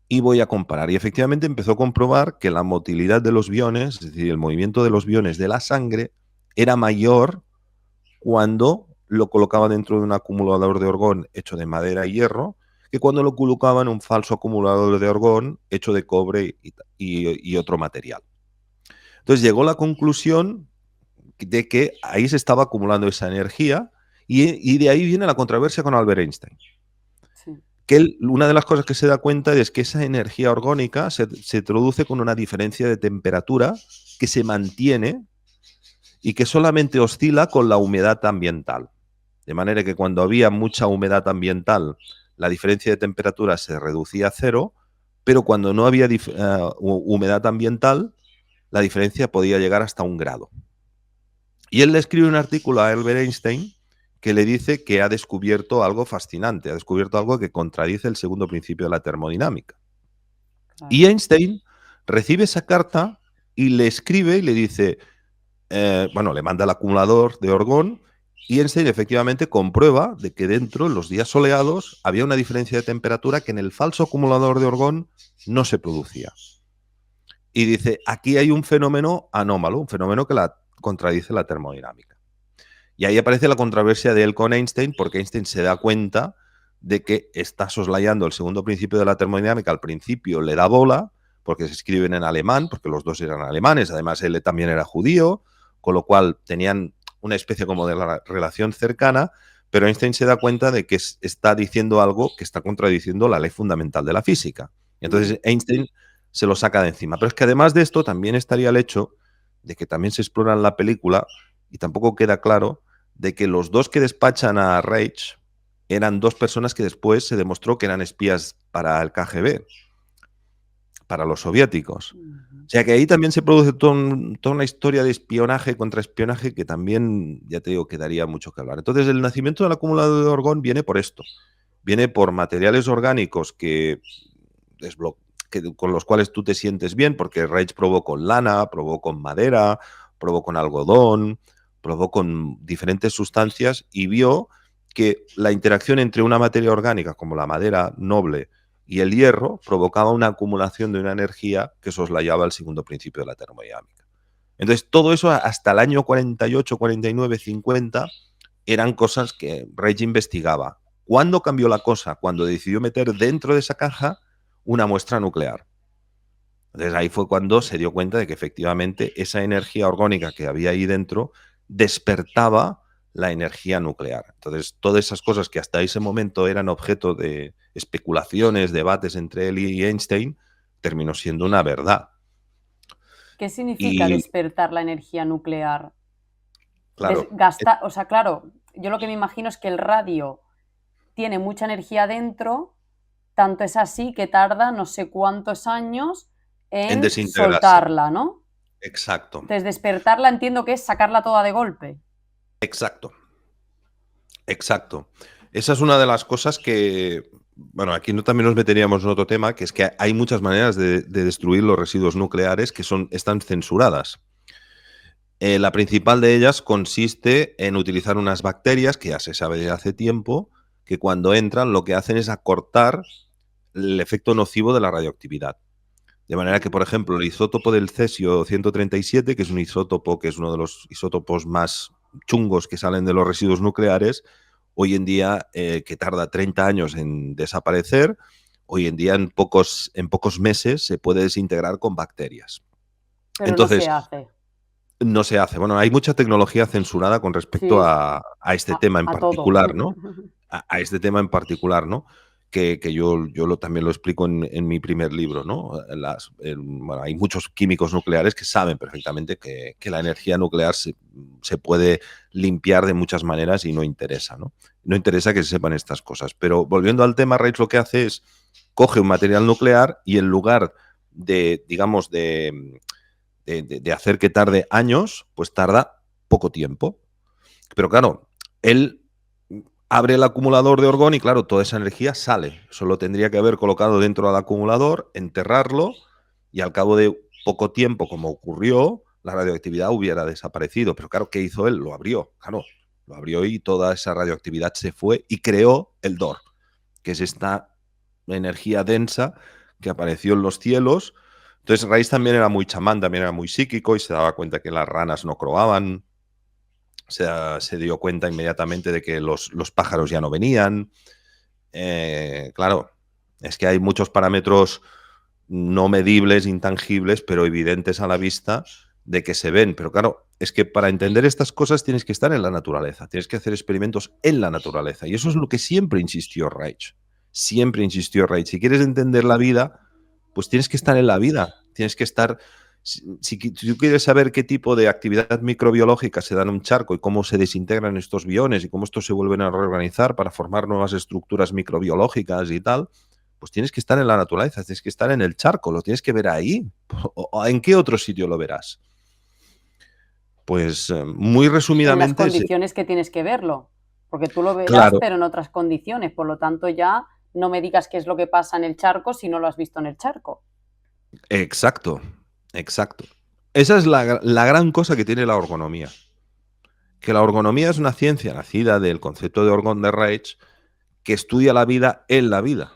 Speaker 1: y voy a comparar. Y efectivamente empezó a comprobar que la motilidad de los biones, es decir, el movimiento de los biones de la sangre, era mayor cuando lo colocaba dentro de un acumulador de orgón hecho de madera y hierro, que cuando lo colocaba en un falso acumulador de orgón hecho de cobre y otro material. Entonces llegó a la conclusión de que ahí se estaba acumulando esa energía y de ahí viene la controversia con Albert Einstein.
Speaker 2: Sí.
Speaker 1: Que él, una de las cosas que se da cuenta es que esa energía orgánica se produce con una diferencia de temperatura que se mantiene y que solamente oscila con la humedad ambiental. De manera que cuando había mucha humedad ambiental, la diferencia de temperatura se reducía a cero, pero cuando no había humedad ambiental, la diferencia podía llegar hasta 1 grado. Y él le escribe un artículo a Albert Einstein que le dice que ha descubierto algo fascinante, ha descubierto algo que contradice el segundo principio de la termodinámica.
Speaker 2: Claro.
Speaker 1: Y Einstein recibe esa carta y le escribe y le dice, bueno, le manda el acumulador de Orgón y Einstein efectivamente comprueba de que dentro, en los días soleados, había una diferencia de temperatura que en el falso acumulador de Orgón no se producía. Y dice, aquí hay un fenómeno anómalo, un fenómeno que contradice la termodinámica. Y ahí aparece la controversia de él con Einstein, porque Einstein se da cuenta de que está soslayando el segundo principio de la termodinámica. Al principio le da bola, porque se escriben en alemán, porque los dos eran alemanes, además él también era judío, con lo cual tenían una especie como de relación cercana, pero Einstein se da cuenta de que está diciendo algo que está contradiciendo la ley fundamental de la física. Y entonces Einstein se lo saca de encima. Pero es que además de esto también estaría el hecho de que también se explora en la película, y tampoco queda claro, de que los dos que despachan a Reich eran dos personas que después se demostró que eran espías para el KGB, para los soviéticos. O sea que ahí también se produce toda una historia de espionaje contra espionaje que también, ya te digo, quedaría mucho que hablar. Entonces, el nacimiento del acumulador de Orgón viene por esto. Viene por materiales orgánicos con los cuales tú te sientes bien, porque Reich probó con lana, probó con madera, probó con algodón, probó con diferentes sustancias y vio que la interacción entre una materia orgánica como la madera noble y el hierro provocaba una acumulación de una energía que soslayaba el segundo principio de la termodinámica. Entonces, todo eso hasta el año 48, 49, 50 eran cosas que Reich investigaba. ¿Cuándo cambió la cosa? Cuando decidió meter dentro de esa caja una muestra nuclear. Entonces ahí fue cuando se dio cuenta de que efectivamente esa energía orgánica que había ahí dentro despertaba la energía nuclear. Entonces todas esas cosas que hasta ese momento eran objeto de especulaciones, debates entre él y Einstein, terminó siendo una verdad.
Speaker 2: ¿Qué significa
Speaker 1: Y
Speaker 2: despertar la energía nuclear?
Speaker 1: claro,
Speaker 2: O sea, claro, yo lo que me imagino es que el radio tiene mucha energía dentro, tanto es así que tarda no sé cuántos años
Speaker 1: en
Speaker 2: en
Speaker 1: desintegrarse.
Speaker 2: soltarla, ¿no?
Speaker 1: Exacto.
Speaker 2: Entonces, despertarla entiendo que es sacarla toda de golpe.
Speaker 1: Exacto. Exacto. Esa es una de las cosas que, bueno, aquí también nos meteríamos en otro tema, que es que hay muchas maneras de destruir los residuos nucleares que están censuradas. La principal de ellas consiste en utilizar unas bacterias que ya se sabe desde hace tiempo, que cuando entran lo que hacen es acortar el efecto nocivo de la radioactividad. De manera que, por ejemplo, el isótopo del cesio 137, que es un isótopo que es uno de los isótopos más chungos que salen de los residuos nucleares, hoy en día, que tarda 30 años en desaparecer, hoy en día en pocos meses se puede desintegrar con bacterias.
Speaker 2: Pero no se
Speaker 1: Entonces,
Speaker 2: hace.
Speaker 1: no se hace. Bueno, hay mucha tecnología censurada con respecto
Speaker 2: Sí,
Speaker 1: a este tema en
Speaker 2: a todo.
Speaker 1: particular, ¿no? A este tema en particular, ¿no? Que yo también lo explico en mi primer libro, ¿no? Bueno, hay muchos químicos nucleares que saben perfectamente que la energía nuclear se puede limpiar de muchas maneras y no interesa, ¿no? No interesa que se sepan estas cosas. Pero volviendo al tema, Reich lo que hace es coge un material nuclear y en lugar de, digamos, de hacer que tarde años, pues tarda poco tiempo. Pero claro, él abre el acumulador de Orgón y claro, toda esa energía sale. Solo tendría que haber colocado dentro del acumulador, enterrarlo y al cabo de poco tiempo, como ocurrió, la radioactividad hubiera desaparecido. Pero claro, ¿qué hizo él? Lo abrió, claro. Lo abrió y toda esa radioactividad se fue y creó el DOR, que es esta energía densa que apareció en los cielos. Entonces Reich también era muy chamán, también era muy psíquico y se daba cuenta que las ranas no croaban, se dio cuenta inmediatamente de que los pájaros ya no venían. Claro, es que hay muchos parámetros no medibles, intangibles, pero evidentes a la vista de que se ven. Pero claro, es que para entender estas cosas tienes que estar en la naturaleza, tienes que hacer experimentos en la naturaleza. Y eso es lo que siempre insistió Reich. Siempre insistió Reich. Si quieres entender la vida, pues tienes que estar en la vida, tienes que estar... Si tú quieres saber qué tipo de actividad microbiológica se da en un charco y cómo se desintegran estos biones y cómo estos se vuelven a reorganizar para formar nuevas estructuras microbiológicas y tal, pues tienes que estar en la naturaleza, tienes que estar en el charco, lo tienes que ver ahí. ¿O en qué otro sitio lo verás? Pues muy
Speaker 2: En las
Speaker 1: resumidamente...
Speaker 2: condiciones que tienes que verlo. porque tú lo verás,
Speaker 1: Claro,
Speaker 2: pero en otras condiciones. Por lo tanto, ya no me digas qué es lo que pasa en el charco si no lo has visto en el charco.
Speaker 1: exacto, exacto. Esa es la gran cosa que tiene la ergonomía. Que la ergonomía es una ciencia nacida del concepto de Orgon de Reich que estudia la vida en la vida.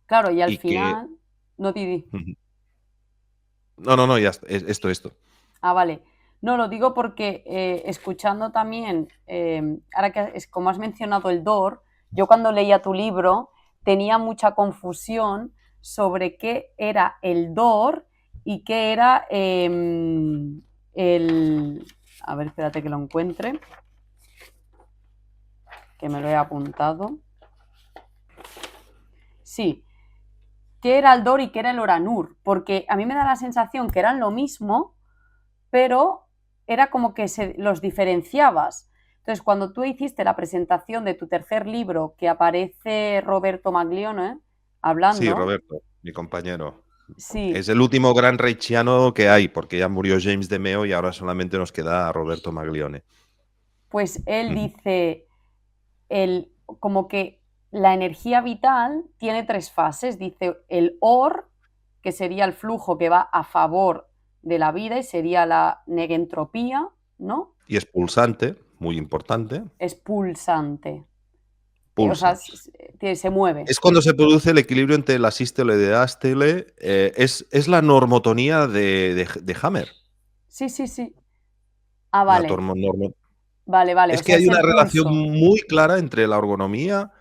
Speaker 2: Claro, y al
Speaker 1: Y que.
Speaker 2: final, no te di.
Speaker 1: No, no, no, ya está, esto.
Speaker 2: Ah, vale. No, lo digo porque escuchando también, ahora que es como has mencionado el DOR, yo cuando leía tu libro tenía mucha confusión sobre qué era el DOR y qué era el... A ver, espérate que lo encuentre, que me lo he apuntado. Sí, qué era el DOR y qué era el Oranur, porque a mí me da la sensación que eran lo mismo, pero era como que los diferenciabas. Entonces, cuando tú hiciste la presentación de tu tercer libro, que aparece Roberto Maglione
Speaker 1: Sí,
Speaker 2: hablando,
Speaker 1: Roberto, mi compañero.
Speaker 2: sí,
Speaker 1: Es el último gran reichiano que hay, porque ya murió James de Meo y ahora solamente nos queda Roberto Maglione.
Speaker 2: pues él
Speaker 1: Ujú.
Speaker 2: dice como que la energía vital tiene tres fases. Dice el OR, que sería el flujo que va a favor de la vida y sería la negentropía, ¿no?
Speaker 1: Y es pulsante, muy importante.
Speaker 2: Es pulsante. O sea,
Speaker 1: Pulsa.
Speaker 2: se mueve.
Speaker 1: Es cuando se produce el equilibrio entre la sístole y la diástole. Es la normotonía de Hammer.
Speaker 2: Sí, sí, sí. Ah,
Speaker 1: La
Speaker 2: vale.
Speaker 1: normo.
Speaker 2: Vale, vale. O
Speaker 1: Es que
Speaker 2: sea,
Speaker 1: hay
Speaker 2: es
Speaker 1: una
Speaker 2: el
Speaker 1: relación
Speaker 2: pulso.
Speaker 1: muy clara entre la ergonomía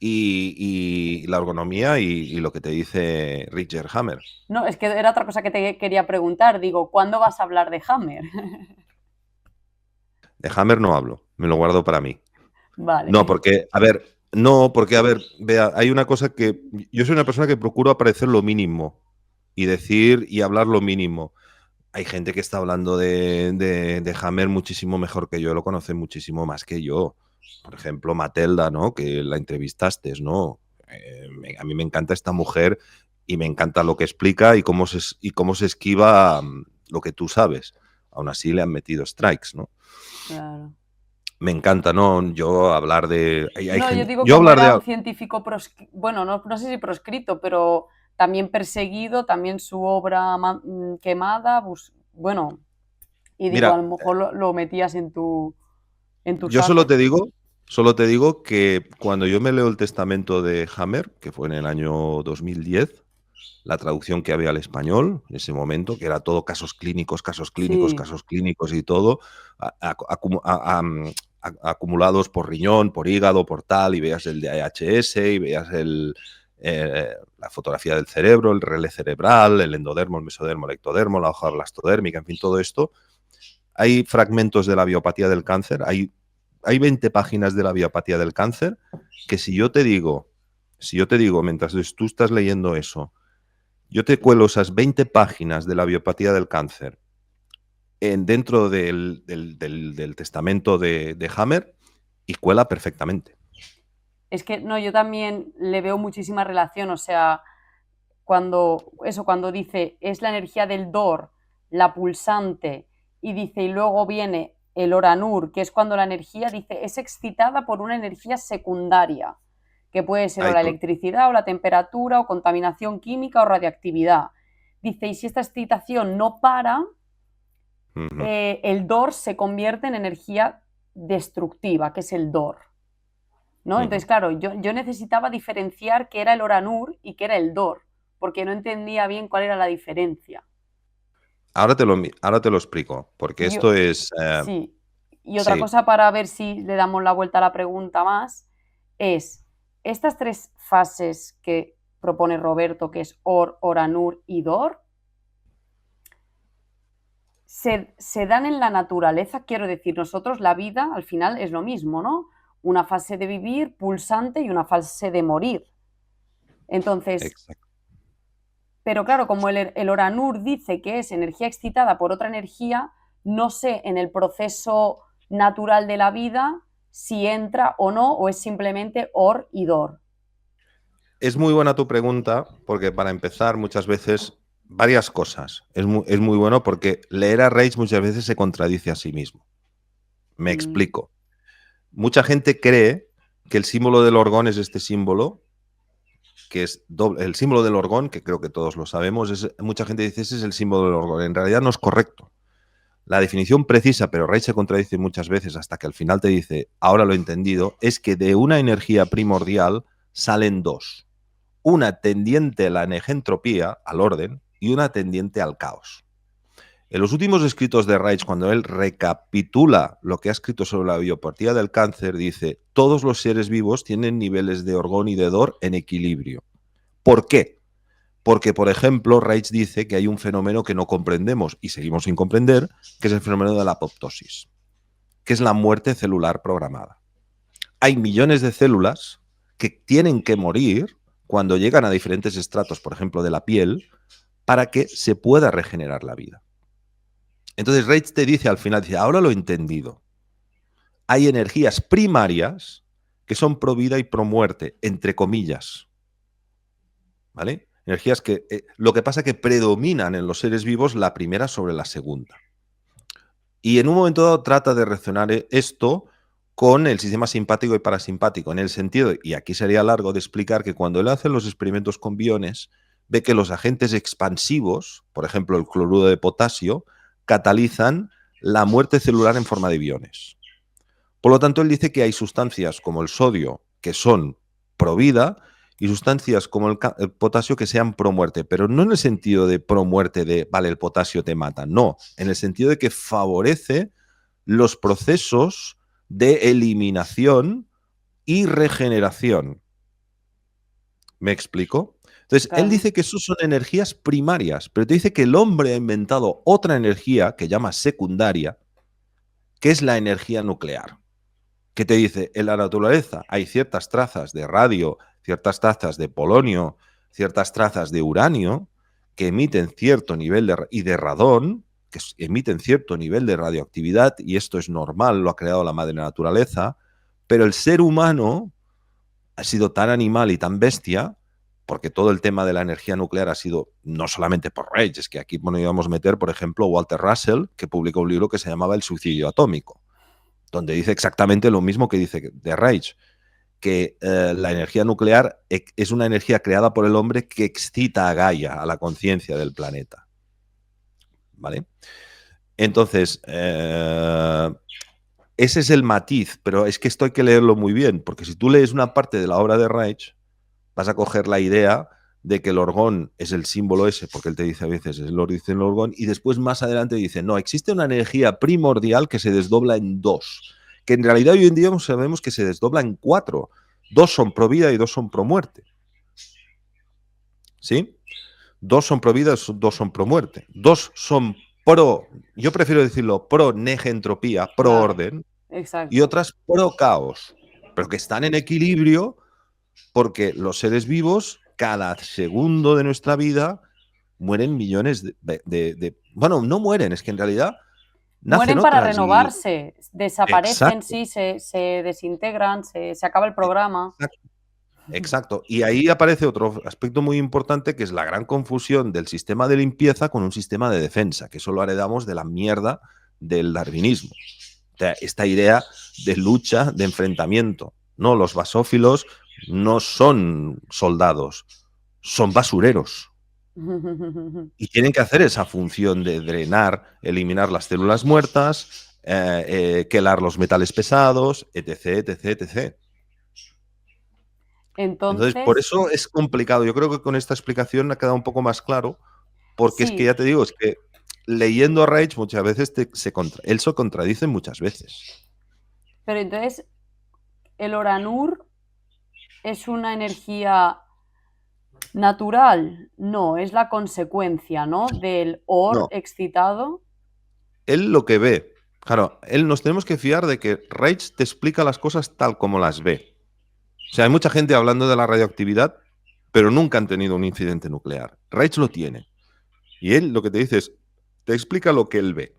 Speaker 1: y la ergonomía y lo que te dice Richard Hammer.
Speaker 2: No, es que era otra cosa que te quería preguntar. Digo, ¿cuándo vas a hablar de Hammer?
Speaker 1: De Hammer no hablo, me lo guardo para mí.
Speaker 2: Vale.
Speaker 1: No, porque, a ver, no, porque, a ver, vea, hay una cosa que. Yo soy una persona que procuro aparecer lo mínimo y decir y hablar lo mínimo. Hay gente que está hablando de Hammer muchísimo mejor que yo, lo conoce muchísimo más que yo. Por ejemplo, Matelda, ¿no? Que la entrevistaste, ¿no? A mí me encanta esta mujer y me encanta lo que explica y cómo se esquiva lo que tú sabes. Aún así le han metido strikes, ¿no?
Speaker 2: Claro.
Speaker 1: Me encanta, ¿no? Yo hablar de. Hay
Speaker 2: No, yo
Speaker 1: gente.
Speaker 2: digo
Speaker 1: Yo
Speaker 2: como
Speaker 1: hablar
Speaker 2: era un
Speaker 1: de.
Speaker 2: científico, bueno, no sé si proscrito, pero también perseguido, también su obra quemada, bueno, y digo, a
Speaker 1: Mira,
Speaker 2: lo mejor lo metías en tu
Speaker 1: yo
Speaker 2: saco.
Speaker 1: solo te digo que cuando yo me leo el testamento de Hammer, que fue en el año 2010, la traducción que había al español en ese momento, que era todo casos clínicos, casos clínicos,
Speaker 2: Sí,
Speaker 1: casos clínicos y todo, acumulados por riñón, por hígado, por tal, y veas el de AHS, y veas la fotografía del cerebro, el relé cerebral, el endodermo, el mesodermo, el ectodermo, la hoja blastodérmica, en fin, todo esto. Hay fragmentos de la biopatía del cáncer, hay 20 páginas de la biopatía del cáncer que si yo te digo, mientras tú estás leyendo eso, yo te cuelo esas 20 páginas de la biopatía del cáncer dentro del testamento de Hammer y cuela perfectamente.
Speaker 2: es que no, yo también le veo muchísima relación, o sea, cuando dice es la energía del DOR, la pulsante, y dice, y luego viene el Oranur, que es cuando la energía, dice, es excitada por una energía secundaria, que puede ser o
Speaker 1: Ahí
Speaker 2: la
Speaker 1: tú.
Speaker 2: electricidad, o la temperatura, o contaminación química, o radiactividad. Dice, y si esta excitación no para,
Speaker 1: Uh -huh.
Speaker 2: el DOR se convierte en energía destructiva, que es el DOR. ¿No?
Speaker 1: Uh -huh.
Speaker 2: Entonces, claro, yo necesitaba diferenciar qué era el Oranur y qué era el DOR, porque no entendía bien cuál era la diferencia.
Speaker 1: Ahora te lo explico, porque
Speaker 2: Y yo,
Speaker 1: esto es.
Speaker 2: sí. Y otra
Speaker 1: Sí,
Speaker 2: cosa para ver si le damos la vuelta a la pregunta más es, estas tres fases que propone Roberto, que es OR, Oranur y DOR, se dan en la naturaleza, quiero decir, nosotros la vida al final es lo mismo, ¿no? Una fase de vivir pulsante y una fase de morir. Entonces,
Speaker 1: exacto.
Speaker 2: pero claro, como el Oranur dice que es energía excitada por otra energía, no sé en el proceso natural de la vida si entra o no, o es simplemente Or y Dor.
Speaker 1: Es muy buena tu pregunta, porque para empezar, muchas veces, varias cosas. Es muy bueno porque leer a Reich muchas veces se contradice a sí mismo. Me
Speaker 2: Mm,
Speaker 1: explico. mucha gente cree que el símbolo del orgón es este símbolo, que es doble, el símbolo del orgón, que creo que todos lo sabemos, mucha gente dice ese es el símbolo del orgón. En realidad no es correcto. La definición precisa, pero Reich se contradice muchas veces hasta que al final te dice, ahora lo he entendido, es que de una energía primordial salen dos. Una tendiente a la negentropía, al orden, y una tendiente al caos. En los últimos escritos de Reich, cuando él recapitula lo que ha escrito sobre la biopatía del cáncer, dice, todos los seres vivos tienen niveles de orgón y de dor en equilibrio. ¿Por qué? Porque, por ejemplo, Reich dice que hay un fenómeno que no comprendemos y seguimos sin comprender, que es el fenómeno de la apoptosis, que es la muerte celular programada. Hay millones de células que tienen que morir cuando llegan a diferentes estratos, por ejemplo, de la piel, para que se pueda regenerar la vida. Entonces Reich te dice al final, dice, ahora lo he entendido. Hay energías primarias que son pro vida y pro muerte, entre comillas. ¿Vale? Energías que lo que pasa es que predominan en los seres vivos la primera sobre la segunda. Y en un momento dado trata de relacionar esto con el sistema simpático y parasimpático, en el sentido, y aquí sería largo de explicar, que cuando él hace los experimentos con biones, ve que los agentes expansivos, por ejemplo el cloruro de potasio, catalizan la muerte celular en forma de biones. Por lo tanto, él dice que hay sustancias como el sodio que son pro vida y sustancias como el potasio que sean pro muerte, pero no en el sentido de pro muerte de, vale, el potasio te mata, no, en el sentido de que favorece los procesos de eliminación y regeneración. ¿Me explico? Entonces, él dice que eso son energías primarias, pero te dice que el hombre ha inventado otra energía que llama secundaria, que es la energía nuclear. ¿Qué te dice? En la naturaleza hay ciertas trazas de radio, ciertas trazas de polonio, ciertas trazas de uranio que emiten cierto nivel y de radón, que emiten cierto nivel de radioactividad, y esto es normal, lo ha creado la madre naturaleza, pero el ser humano ha sido tan animal y tan bestia, porque todo el tema de la energía nuclear ha sido no solamente por Reich, es que aquí íbamos a meter, por ejemplo, Walter Russell, que publicó un libro que se llamaba El suicidio atómico, donde dice exactamente lo mismo que dice de Reich, que la energía nuclear es una energía creada por el hombre que excita a Gaia, a la conciencia del planeta. ¿Vale? Entonces, ese es el matiz, pero es que esto hay que leerlo muy bien, porque si tú lees una parte de la obra de Reich, vas a coger la idea de que el orgón es el símbolo ese, porque él te dice a veces, él lo dice en el orgón, y después más adelante dice, no, existe una energía primordial que se desdobla en dos, que en realidad hoy en día sabemos que se desdobla en cuatro. Dos son pro vida y dos son pro muerte. ¿Sí? Dos son pro vida, dos son pro muerte. Dos son pro, yo prefiero decirlo, pro negentropía, pro orden,
Speaker 2: Exacto.
Speaker 1: y otras pro caos, pero que están en equilibrio porque los seres vivos, cada segundo de nuestra vida, mueren millones bueno, no mueren, es que en realidad nacen
Speaker 2: mueren para
Speaker 1: otras.
Speaker 2: renovarse, desaparecen,
Speaker 1: Exacto.
Speaker 2: sí, se desintegran, se acaba el programa.
Speaker 1: Exacto. Y ahí aparece otro aspecto muy importante, que es la gran confusión del sistema de limpieza con un sistema de defensa, que eso lo heredamos de la mierda del darwinismo. O sea, esta idea de lucha, de enfrentamiento. No, los basófilos no son soldados, son basureros. Y tienen que hacer esa función de drenar, eliminar las células muertas, quelar los metales pesados, etc, etc, etc. Entonces, por
Speaker 2: Entonces,
Speaker 1: eso es complicado. Yo creo que con esta explicación ha quedado un poco más claro, porque es que
Speaker 2: sí,
Speaker 1: ya te digo, es que leyendo a Reich muchas veces él se contradice muchas veces.
Speaker 2: pero entonces el Oranur es una energía natural, no, es la consecuencia, ¿no? Del Or
Speaker 1: No,
Speaker 2: excitado.
Speaker 1: él lo que ve, claro, él nos tenemos que fiar de que Reich te explica las cosas tal como las ve. O sea, hay mucha gente hablando de la radioactividad, pero nunca han tenido un incidente nuclear. Reich lo tiene. Y él lo que te dice es, te explica lo que él ve.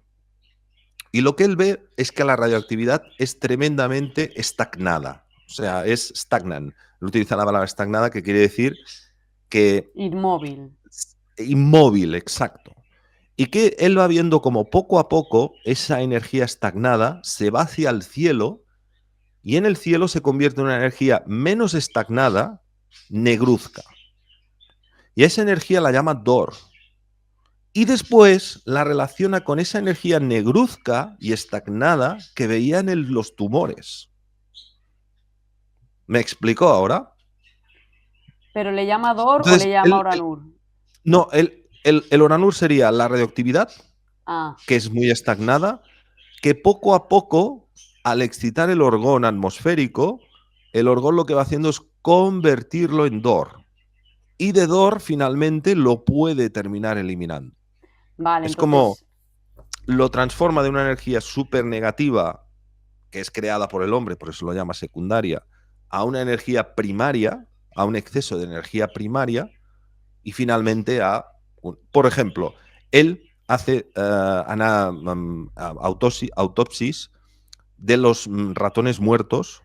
Speaker 1: Y lo que él ve es que la radioactividad es tremendamente estagnada. O sea, es stagnant. Él utiliza la palabra estagnada, que quiere decir que
Speaker 2: Inmóvil.
Speaker 1: inmóvil, exacto. Y que él va viendo como poco a poco esa energía estagnada se va hacia el cielo y en el cielo se convierte en una energía menos estagnada, negruzca. Y a esa energía la llama Dor. Y después la relaciona con esa energía negruzca y estagnada que veía en los tumores. ¿Me explicó ahora?
Speaker 2: ¿Pero le llama Dor o le
Speaker 1: Entonces,
Speaker 2: llama Oranur?
Speaker 1: no, el Oranur sería la radioactividad,
Speaker 2: Ah,
Speaker 1: que es muy estagnada, que poco a poco, al excitar el orgón atmosférico, el orgón lo que va haciendo es convertirlo en Dor. Y de Dor finalmente lo puede terminar eliminando.
Speaker 2: vale,
Speaker 1: Es como
Speaker 2: entonces,
Speaker 1: lo transforma de una energía súper negativa, que es creada por el hombre, por eso lo llama secundaria, a una energía primaria, a un exceso de energía primaria, y finalmente por ejemplo, él hace autopsis de los ratones muertos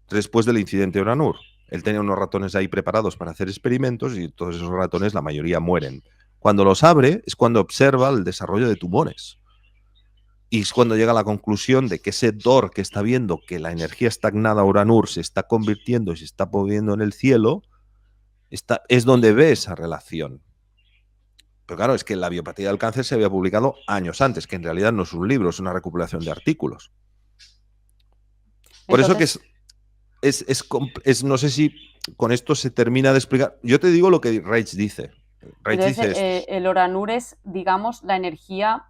Speaker 1: después del incidente de Oranur. Él tenía unos ratones ahí preparados para hacer experimentos y todos esos ratones, la mayoría mueren. Cuando los abre es cuando observa el desarrollo de tumores. Y es cuando llega a la conclusión de que ese Dor que está viendo que la energía estagnada Uranur se está convirtiendo y se está moviendo en el cielo, es donde ve esa relación. Pero claro, es que la biopatía del cáncer se había publicado años antes, que en realidad no es un libro, es una recopilación de artículos. Por eso que
Speaker 2: entonces,
Speaker 1: no sé si con esto se termina de explicar. Yo te digo lo que Reich dice. Reich
Speaker 2: entonces
Speaker 1: dice esto.
Speaker 2: el Oranur es, digamos, la energía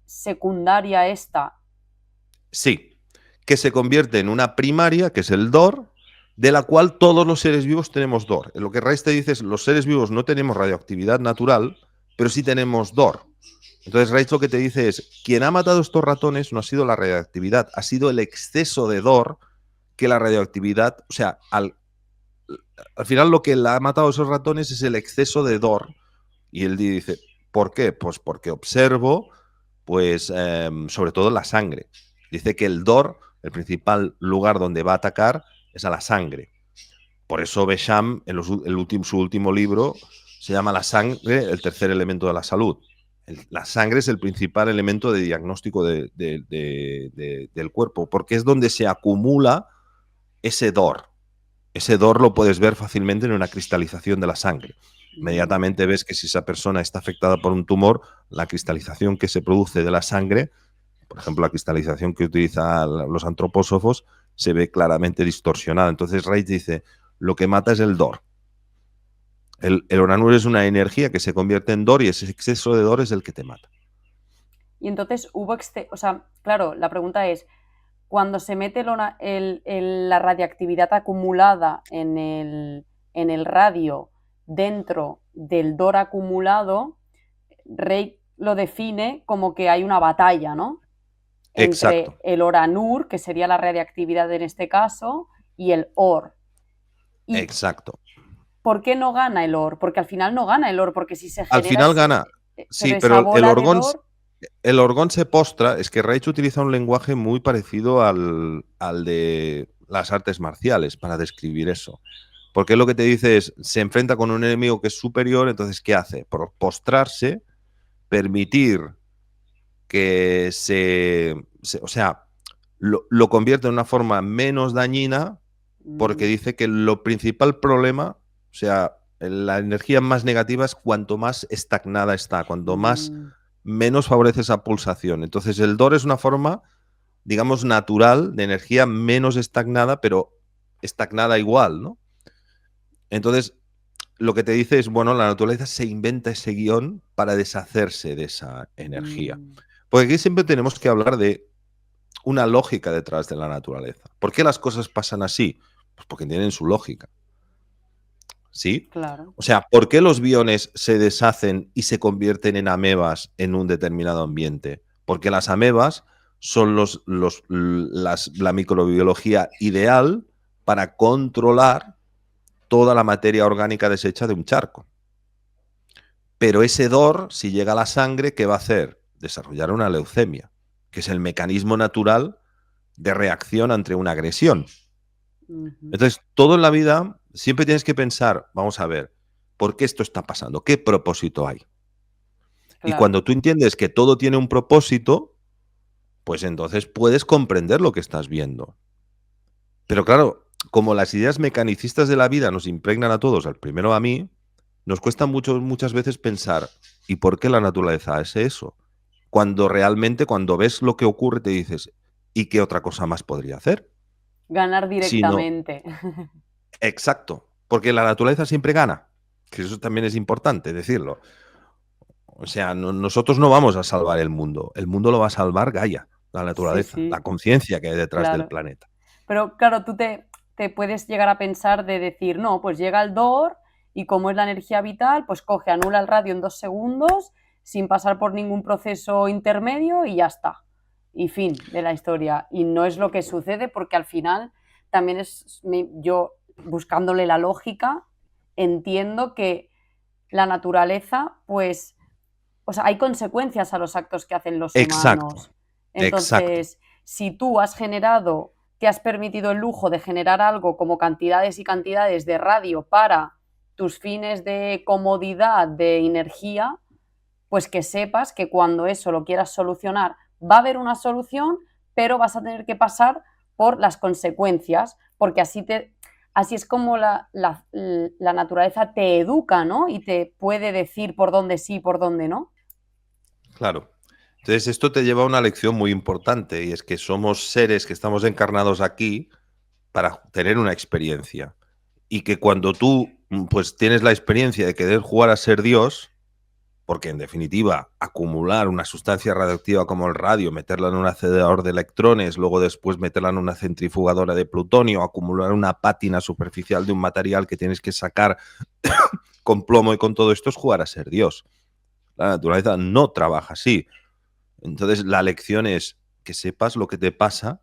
Speaker 2: secundaria esta.
Speaker 1: Sí, que se convierte en una primaria, que es el Dor, de la cual todos los seres vivos tenemos Dor. Lo que Reich te dice es, los seres vivos no tenemos radioactividad natural, pero sí tenemos Dor. Entonces Reich lo que te dice es, quien ha matado estos ratones no ha sido la radioactividad, ha sido el exceso de Dor que la radioactividad, o sea, al final lo que le ha matado a esos ratones es el exceso de Dor. Y él dice, ¿por qué? Pues porque observo, pues, sobre todo la sangre. Dice que el Dor, el principal lugar donde va a atacar, es a la sangre. Por eso Besham, en su último libro, se llama La sangre, el tercer elemento de la salud. La sangre es el principal elemento de diagnóstico del cuerpo, porque es donde se acumula ese Dor. Ese Dor lo puedes ver fácilmente en una cristalización de la sangre. Inmediatamente ves que si esa persona está afectada por un tumor, la cristalización que se produce de la sangre, por ejemplo, la cristalización que utilizan los antropósofos, se ve claramente distorsionada. Entonces Reich dice, lo que mata es el Dor. El Oranur es una energía que se convierte en Dor y ese exceso de Dor es el que te mata.
Speaker 2: Y entonces o sea, claro, la pregunta es, cuando se mete la radiactividad acumulada en el radio dentro del Dor acumulado, Rey lo define como que hay una batalla, ¿no? Entre
Speaker 1: Exacto.
Speaker 2: el Oranur, que sería la radiactividad en este caso, y el Or. ¿Y
Speaker 1: Exacto.
Speaker 2: por qué no gana el Or? Porque al final no gana el Or, porque si se
Speaker 1: Al
Speaker 2: genera
Speaker 1: final gana.
Speaker 2: pero
Speaker 1: Sí,
Speaker 2: esa
Speaker 1: pero
Speaker 2: bola de Dor...
Speaker 1: el orgón se postra. Es que Reich utiliza un lenguaje muy parecido al de las artes marciales para describir eso. Porque lo que te dice es, se enfrenta con un enemigo que es superior, entonces, ¿qué hace? Por postrarse, permitir que o sea, lo convierte en una forma menos dañina, porque dice que lo principal problema, o sea, la energía más negativa es cuanto más estagnada está, cuanto más menos favorece esa pulsación. Entonces el DOR es una forma, digamos, natural de energía menos estagnada, pero estagnada igual, ¿no? Entonces, lo que te dice es, bueno, la naturaleza se inventa ese guión para deshacerse de esa energía. Porque aquí siempre tenemos que hablar de una lógica detrás de la naturaleza. ¿Por qué las cosas pasan así? Pues porque tienen su lógica. ¿Sí?
Speaker 2: Claro.
Speaker 1: O sea, ¿por qué los biones se deshacen y se convierten en amebas en un determinado ambiente? Porque las amebas son la microbiología ideal para controlar toda la materia orgánica deshecha de un charco. Pero ese DOR, si llega a la sangre, ¿qué va a hacer? Desarrollar una leucemia, que es el mecanismo natural de reacción ante una agresión. Entonces, todo en la vida siempre tienes que pensar, vamos a ver, ¿por qué esto está pasando? ¿Qué propósito hay?
Speaker 2: Claro.
Speaker 1: Y cuando tú entiendes que todo tiene un propósito, pues entonces puedes comprender lo que estás viendo. Pero claro, como las ideas mecanicistas de la vida nos impregnan a todos, al primero a mí, nos cuesta muchas veces pensar, ¿y por qué la naturaleza hace eso? Cuando realmente, cuando ves lo que ocurre, te dices, ¿y qué otra cosa más podría hacer?
Speaker 2: Ganar
Speaker 1: Si no,
Speaker 2: directamente.
Speaker 1: exacto, porque la naturaleza siempre gana, que eso también es importante decirlo. O sea, nosotros no vamos a salvar el mundo lo va a salvar Gaia, la
Speaker 2: Sí,
Speaker 1: naturaleza, la
Speaker 2: sí,
Speaker 1: conciencia que hay detrás del
Speaker 2: claro.
Speaker 1: planeta.
Speaker 2: Pero claro, tú te puedes llegar a pensar de decir, no, pues llega el DOR y como es la energía vital, pues coge, anula el radio en 2 segundos sin pasar por ningún proceso intermedio y ya está. Y fin de la historia. Y no es lo que sucede porque al final también yo buscándole la lógica, entiendo que la naturaleza, pues, o sea, hay consecuencias a los actos que hacen los
Speaker 1: Exacto,
Speaker 2: humanos.
Speaker 1: exacto.
Speaker 2: Entonces, si tú has generado, te has permitido el lujo de generar algo como cantidades y cantidades de radio para tus fines de comodidad, de energía, pues que sepas que cuando eso lo quieras solucionar, va a haber una solución, pero vas a tener que pasar por las consecuencias, porque así es como la naturaleza te educa, ¿no? Y te puede decir por dónde sí y por dónde no.
Speaker 1: Claro. Entonces, esto te lleva a una lección muy importante y es que somos seres que estamos encarnados aquí para tener una experiencia y que cuando tú pues tienes la experiencia de querer jugar a ser Dios, porque en definitiva acumular una sustancia radioactiva como el radio, meterla en un acelerador de electrones, luego después meterla en una centrifugadora de plutonio, acumular una pátina superficial de un material que tienes que sacar con plomo y con todo esto es jugar a ser Dios. La naturaleza no trabaja así. Entonces, la lección es que sepas lo que te pasa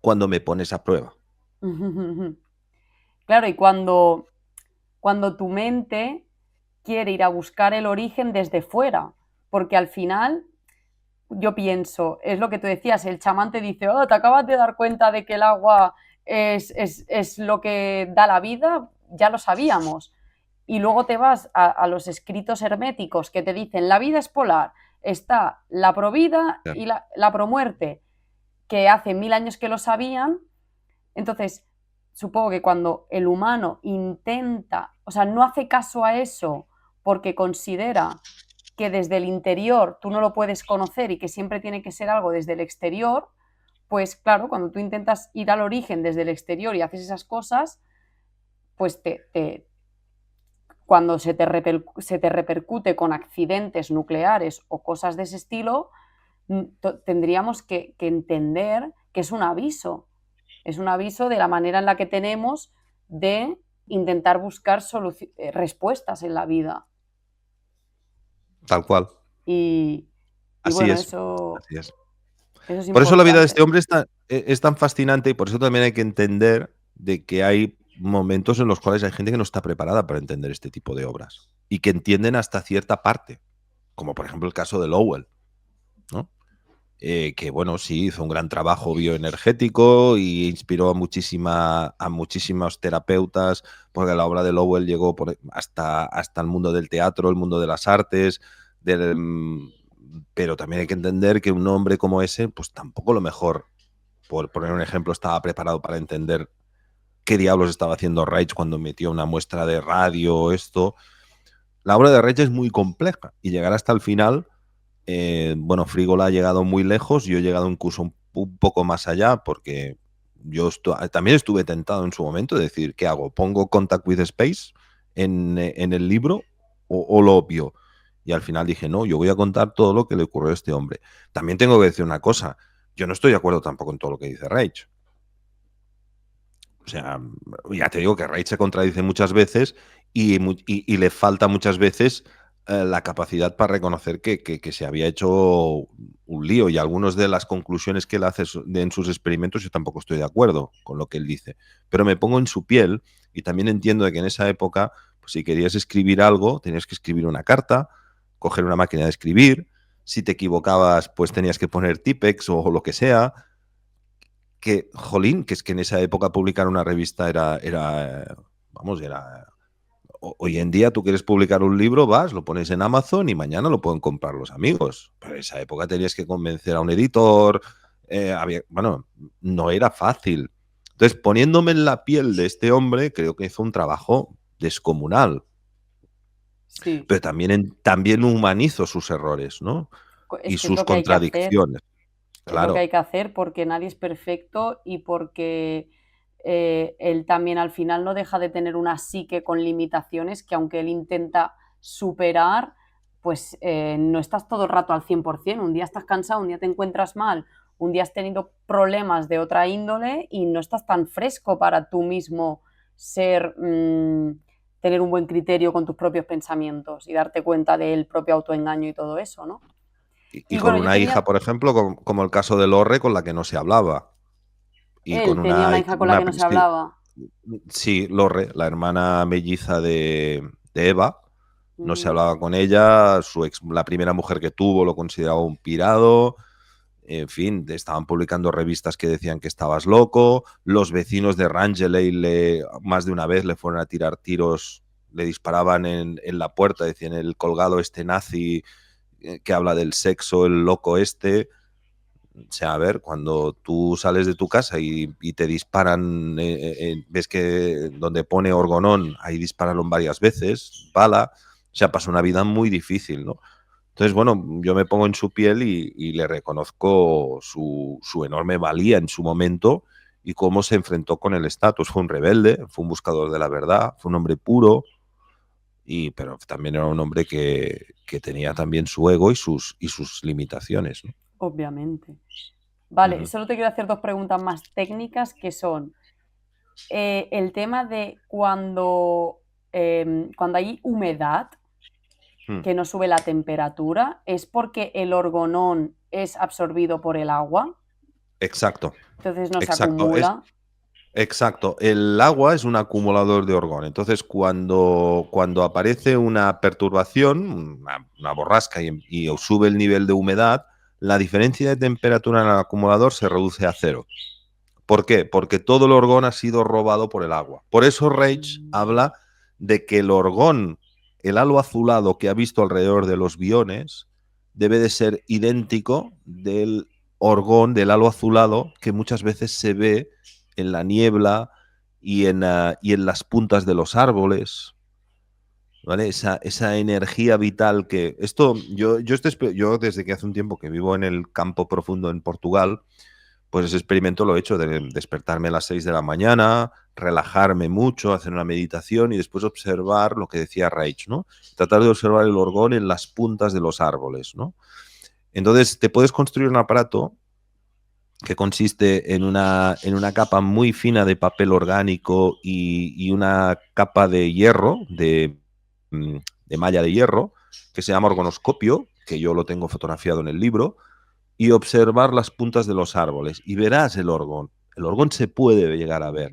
Speaker 1: cuando me pones a prueba.
Speaker 2: Claro, y cuando tu mente quiere ir a buscar el origen desde fuera, porque al final yo pienso, es lo que tú decías, el chamán te dice, oh, te acabas de dar cuenta de que el agua es lo que da la vida, ya lo sabíamos. Y luego te vas a los escritos herméticos que te dicen, la vida es polar, está la provida
Speaker 1: Claro.
Speaker 2: y la promuerte, que hace 1000 años que lo sabían. Entonces, supongo que cuando el humano intenta, o sea, no hace caso a eso porque considera que desde el interior tú no lo puedes conocer y que siempre tiene que ser algo desde el exterior, pues claro, cuando tú intentas ir al origen desde el exterior y haces esas cosas, pues cuando se te repercute con accidentes nucleares o cosas de ese estilo, tendríamos que entender que es un aviso. Es un aviso de la manera en la que tenemos de intentar buscar respuestas en la vida.
Speaker 1: Tal cual.
Speaker 2: Y, y
Speaker 1: Así
Speaker 2: bueno,
Speaker 1: es.
Speaker 2: eso,
Speaker 1: Así es.
Speaker 2: eso es
Speaker 1: Por eso la vida de este
Speaker 2: importante.
Speaker 1: hombre es tan fascinante y por eso también hay que entender de que hay momentos en los cuales hay gente que no está preparada para entender este tipo de obras y que entienden hasta cierta parte, como por ejemplo el caso de Lowell, ¿no? Que bueno, sí, hizo un gran trabajo bioenergético y inspiró a muchísimos terapeutas, porque la obra de Lowell llegó hasta el mundo del teatro, el mundo de las artes, pero también hay que entender que un hombre como ese, pues tampoco lo mejor, por poner un ejemplo, estaba preparado para entender qué diablos estaba haciendo Reich cuando metió una muestra de radio o esto. La obra de Reich es muy compleja y llegar hasta el final, bueno, Frígola ha llegado muy lejos, yo he llegado incluso un poco más allá porque también estuve tentado en su momento de decir, ¿qué hago? ¿Pongo Contact with Space en el libro o lo obvio? Y al final dije, no, yo voy a contar todo lo que le ocurrió a este hombre. También tengo que decir una cosa, yo no estoy de acuerdo tampoco en todo lo que dice Reich. O sea, ya te digo que Reich se contradice muchas veces y le falta muchas veces la capacidad para reconocer que se había hecho un lío y algunas de las conclusiones que él hace en sus experimentos yo tampoco estoy de acuerdo con lo que él dice. Pero me pongo en su piel y también entiendo de que en esa época, pues, si querías escribir algo, tenías que escribir una carta, coger una máquina de escribir, si te equivocabas, pues tenías que poner Tipex o lo que sea que, jolín, que es que en esa época publicar una revista vamos, hoy en día tú quieres publicar un libro, vas, lo pones en Amazon y mañana lo pueden comprar los amigos. Pero en esa época tenías que convencer a un editor, bueno, no era fácil. Entonces, poniéndome en la piel de este hombre, creo que hizo un trabajo descomunal.
Speaker 2: Sí,
Speaker 1: Pero también humanizo sus errores, ¿no?
Speaker 2: es
Speaker 1: Y
Speaker 2: que es
Speaker 1: sus
Speaker 2: lo que hay que hacer.
Speaker 1: contradicciones.
Speaker 2: Es lo que
Speaker 1: Claro.
Speaker 2: hay que hacer porque nadie es perfecto y porque él también al final no deja de tener una psique con limitaciones que aunque él intenta superar, pues no estás todo el rato al 100%. Un día estás cansado, un día te encuentras mal, un día has tenido problemas de otra índole y no estás tan fresco para tú mismo ser, tener un buen criterio con tus propios pensamientos y darte cuenta del propio autoengaño y todo eso, ¿no?
Speaker 1: Y
Speaker 2: Y
Speaker 1: con
Speaker 2: bueno, yo
Speaker 1: una hija,
Speaker 2: tenía,
Speaker 1: por ejemplo, como el caso de Lorre, con la que no se hablaba. Y con
Speaker 2: él tenía una hija con la que no se
Speaker 1: sí,
Speaker 2: hablaba.
Speaker 1: sí, Lorre, la hermana melliza de Eva, no se
Speaker 2: Ujú.
Speaker 1: hablaba con ella, la primera mujer que tuvo lo consideraba un pirado, en fin, estaban publicando revistas que decían que estabas loco, los vecinos de Rangeley más de una vez le fueron a tirar tiros, le disparaban en la puerta, decían el colgado este nazi que habla del sexo, el loco este. O sea, a ver, cuando tú sales de tu casa y te disparan, ves que donde pone Orgonón, ahí dispararon varias veces, bala, o sea, pasa una vida muy difícil, ¿no? Entonces, bueno, yo me pongo en su piel y le reconozco su enorme valía en su momento y cómo se enfrentó con el estatus. Fue un rebelde, fue un buscador de la verdad, fue un hombre puro, pero también era un hombre que tenía también su ego y sus limitaciones, ¿no?
Speaker 2: Obviamente. Vale,
Speaker 1: Ujú.
Speaker 2: solo te quiero hacer dos preguntas más técnicas que son el tema de cuando hay humedad,
Speaker 1: Mm.
Speaker 2: que no sube la temperatura, ¿es porque el orgonón es absorbido por el agua?
Speaker 1: Exacto,
Speaker 2: Entonces no se
Speaker 1: exacto.
Speaker 2: acumula.
Speaker 1: Exacto, el agua es un acumulador de orgón. Entonces, cuando aparece una perturbación, una borrasca y sube el nivel de humedad, la diferencia de temperatura en el acumulador se reduce a cero. ¿Por qué? Porque todo el orgón ha sido robado por el agua. Por eso Reich
Speaker 2: Mm.
Speaker 1: habla de que el orgón, el halo azulado que ha visto alrededor de los biones, debe de ser idéntico del orgón, del halo azulado, que muchas veces se ve en la niebla y en las puntas de los árboles. ¿Vale? Esa energía vital que... Yo desde que hace un tiempo que vivo en el campo profundo en Portugal, pues ese experimento lo he hecho de despertarme a las 6 de la mañana, relajarme mucho, hacer una meditación y después observar lo que decía Reich, ¿no? Tratar de observar el orgón en las puntas de los árboles, ¿no? Entonces, te puedes construir un aparato que consiste en una capa muy fina de papel orgánico y una capa de hierro, de malla de hierro, que se llama orgonoscopio, que yo lo tengo fotografiado en el libro, y observar las puntas de los árboles y verás el orgón. El orgón se puede llegar a ver,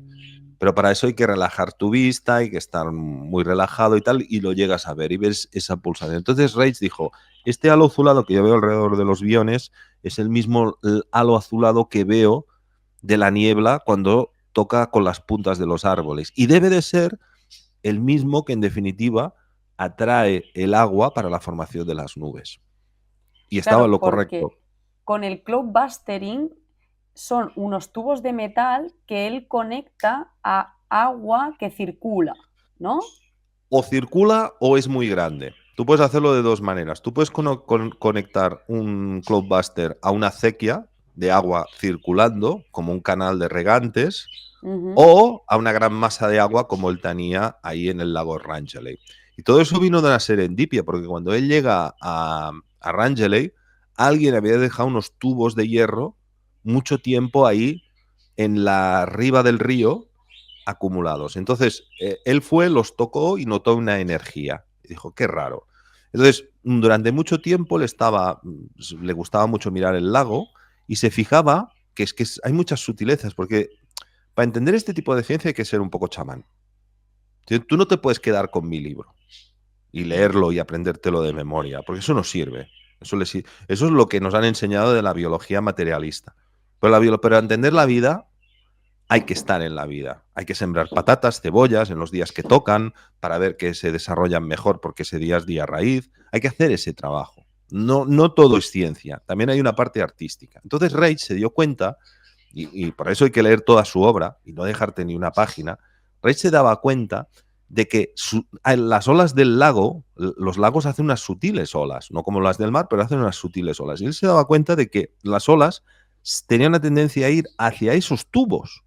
Speaker 1: pero para eso hay que relajar tu vista, hay que estar muy relajado y tal, y lo llegas a ver y ves esa pulsación. Entonces Reich dijo, este halo azulado que yo veo alrededor de los biones es el mismo halo azulado que veo de la niebla cuando toca con las puntas de los árboles. Y debe de ser el mismo que en definitiva atrae el agua para la formación de las nubes. Y estaba en
Speaker 2: Claro,
Speaker 1: lo correcto.
Speaker 2: porque con el cloudbustering son unos tubos de metal que él conecta a agua que circula, ¿no?
Speaker 1: O circula o es muy grande. Tú puedes hacerlo de dos maneras. Tú puedes conectar un Cloudbuster a una acequia de agua circulando, como un canal de regantes,
Speaker 2: Ujú.
Speaker 1: o a una gran masa de agua como él tenía ahí en el lago Rangeley. Y todo eso vino de una serendipia, porque cuando él llega a Rangeley, alguien había dejado unos tubos de hierro mucho tiempo ahí en la riba del río acumulados. Entonces, él fue, los tocó y notó una energía. Y dijo, qué raro. Entonces, durante mucho tiempo le gustaba mucho mirar el lago y se fijaba que hay muchas sutilezas, porque para entender este tipo de ciencia hay que ser un poco chamán. Tú no te puedes quedar con mi libro y leerlo y aprendértelo de memoria, porque eso no sirve. Eso es lo que nos han enseñado de la biología materialista. Pero entender la vida hay que estar en la vida. Hay que sembrar patatas, cebollas en los días que tocan para ver que se desarrollan mejor porque ese día es día raíz. Hay que hacer ese trabajo. No, no todo es ciencia, también hay una parte artística. Entonces Reich se dio cuenta y por eso hay que leer toda su obra y no dejarte ni una página, Reich se daba cuenta de que las olas del lago, los lagos hacen unas sutiles olas, no como las del mar, pero hacen unas sutiles olas. Y él se daba cuenta de que las olas tenían una tendencia a ir hacia esos tubos.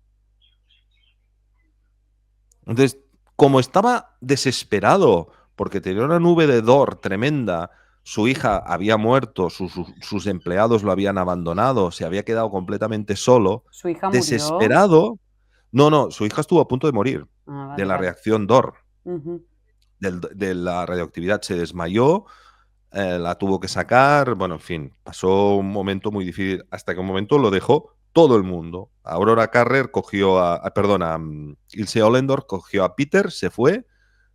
Speaker 1: Entonces, como estaba desesperado porque tenía una nube de hedor tremenda, su hija había muerto, sus empleados lo habían abandonado, se había quedado completamente solo,
Speaker 2: ¿Su hija murió?
Speaker 1: desesperado. No, su hija estuvo a punto de morir
Speaker 2: Ah,
Speaker 1: de
Speaker 2: vale,
Speaker 1: la
Speaker 2: vale.
Speaker 1: reacción DOR,
Speaker 2: Ujú.
Speaker 1: de la radioactividad. Se desmayó, la tuvo que sacar, bueno, en fin, pasó un momento muy difícil hasta que un momento lo dejó todo el mundo. Aurora Carrer cogió perdona, Ilse Ollendorf cogió a Peter, se fue,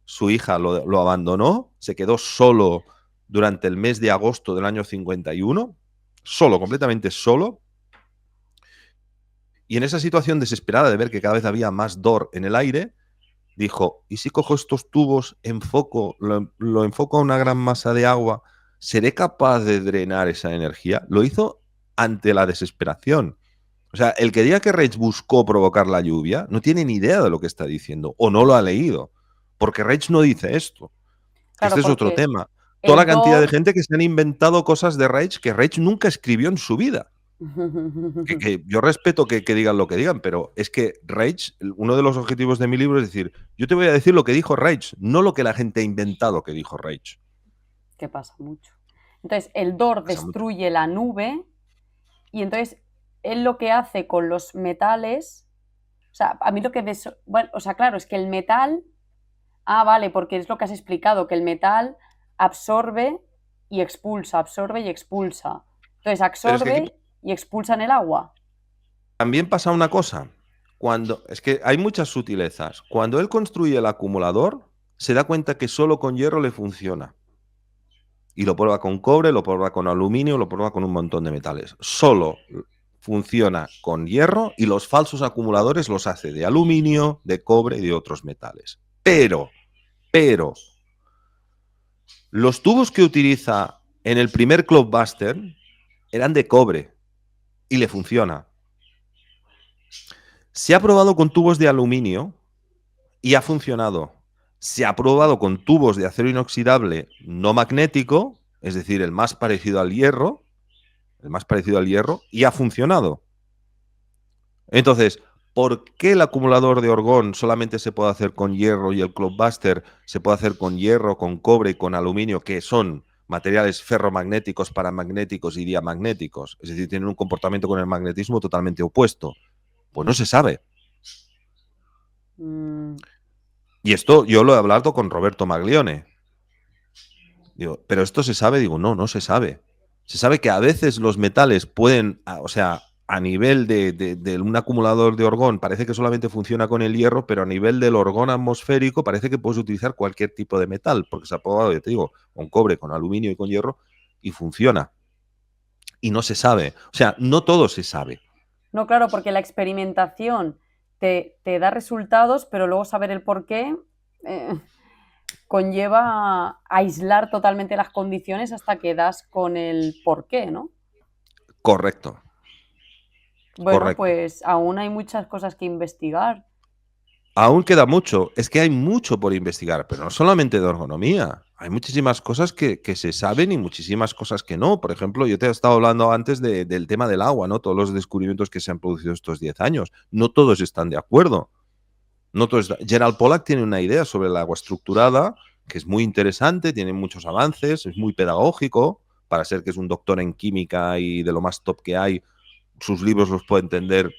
Speaker 1: su hija lo abandonó, se quedó solo durante el mes de agosto del año 51, solo, completamente solo, y en esa situación desesperada de ver que cada vez había más DOR en el aire, dijo, ¿y si cojo estos tubos, lo enfoco a una gran masa de agua? ¿Seré capaz de drenar esa energía? Lo hizo ante la desesperación. O sea, el que diga que Reich buscó provocar la lluvia no tiene ni idea de lo que está diciendo o no lo ha leído. Porque Reich no dice esto. Que
Speaker 2: Claro,
Speaker 1: este es otro
Speaker 2: porque
Speaker 1: tema. Toda la
Speaker 2: el
Speaker 1: cantidad de
Speaker 2: DOR.
Speaker 1: gente que se han inventado cosas de Reich que Reich nunca escribió en su vida. Que yo respeto que digan lo que digan, pero es que Reich, uno de los objetivos de mi libro es decir, yo te voy a decir lo que dijo Reich, no lo que la gente ha inventado que dijo Reich.
Speaker 2: Que pasa mucho. Entonces, el DOR
Speaker 1: Pasa mucho.
Speaker 2: destruye la nube y entonces él lo que hace con los metales, o sea, a mí lo que... Bueno, o sea, claro, es que el metal... Ah, vale, porque es lo que has explicado, que el metal absorbe y expulsa. Entonces,
Speaker 1: Pero es que aquí
Speaker 2: absorbe y expulsa en el agua.
Speaker 1: también pasa una cosa. Es que hay muchas sutilezas. Cuando él construye el acumulador, se da cuenta que solo con hierro le funciona. Y lo prueba con cobre, lo prueba con aluminio, lo prueba con un montón de metales. Solo funciona con hierro y los falsos acumuladores los hace de aluminio, de cobre y de otros metales. Pero, los tubos que utiliza en el primer Cloudbuster eran de cobre y le funciona. Se ha probado con tubos de aluminio y ha funcionado. Se ha probado con tubos de acero inoxidable no magnético, es decir, el más parecido al hierro, y ha funcionado. Entonces, ¿por qué el acumulador de orgón solamente se puede hacer con hierro y el Cloudbuster se puede hacer con hierro, con cobre y con aluminio, que son materiales ferromagnéticos, paramagnéticos y diamagnéticos? Es decir, tienen un comportamiento con el magnetismo totalmente opuesto. Pues no se sabe.
Speaker 2: Mm,
Speaker 1: Y esto yo lo he hablado con Roberto Maglione. Digo, ¿pero esto se sabe? Digo, no se sabe. Se sabe que a veces los metales pueden, o sea, a nivel de un acumulador de orgón parece que solamente funciona con el hierro, pero a nivel del orgón atmosférico parece que puedes utilizar cualquier tipo de metal, porque se ha probado, ya te digo, con cobre, con aluminio y con hierro, y funciona. Y no se sabe. O sea, no todo se sabe.
Speaker 2: no, claro, porque la experimentación te da resultados, pero luego saber el por qué conlleva aislar totalmente las condiciones hasta que das con el por qué, ¿no?
Speaker 1: Correcto,
Speaker 2: Bueno,
Speaker 1: correcto.
Speaker 2: pues aún hay muchas cosas que investigar.
Speaker 1: Aún queda mucho, es que hay mucho por investigar, pero no solamente de ergonomía. Hay muchísimas cosas que se saben y muchísimas cosas que no. Por ejemplo, yo te he estado hablando antes del tema del agua, ¿no? Todos los descubrimientos que se han producido estos 10 años. No todos están de acuerdo. No todos Gerald Pollack tiene una idea sobre el agua estructurada que es muy interesante, tiene muchos avances, es muy pedagógico, para ser que es un doctor en química y de lo más top que hay, sus libros los puede entender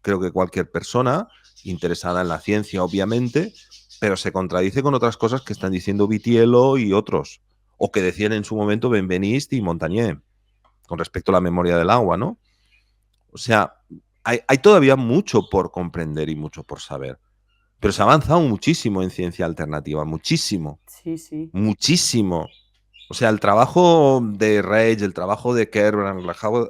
Speaker 1: creo que cualquier persona interesada en la ciencia, obviamente, pero se contradice con otras cosas que están diciendo Vitiello y otros, o que decían en su momento Benveniste y Montagnier, con respecto a la memoria del agua, ¿no? O sea, hay todavía mucho por comprender y mucho por saber, pero se ha avanzado muchísimo en ciencia alternativa, muchísimo,
Speaker 2: Sí, sí.
Speaker 1: muchísimo. O sea, el trabajo de Reich, el trabajo de Kerbrand,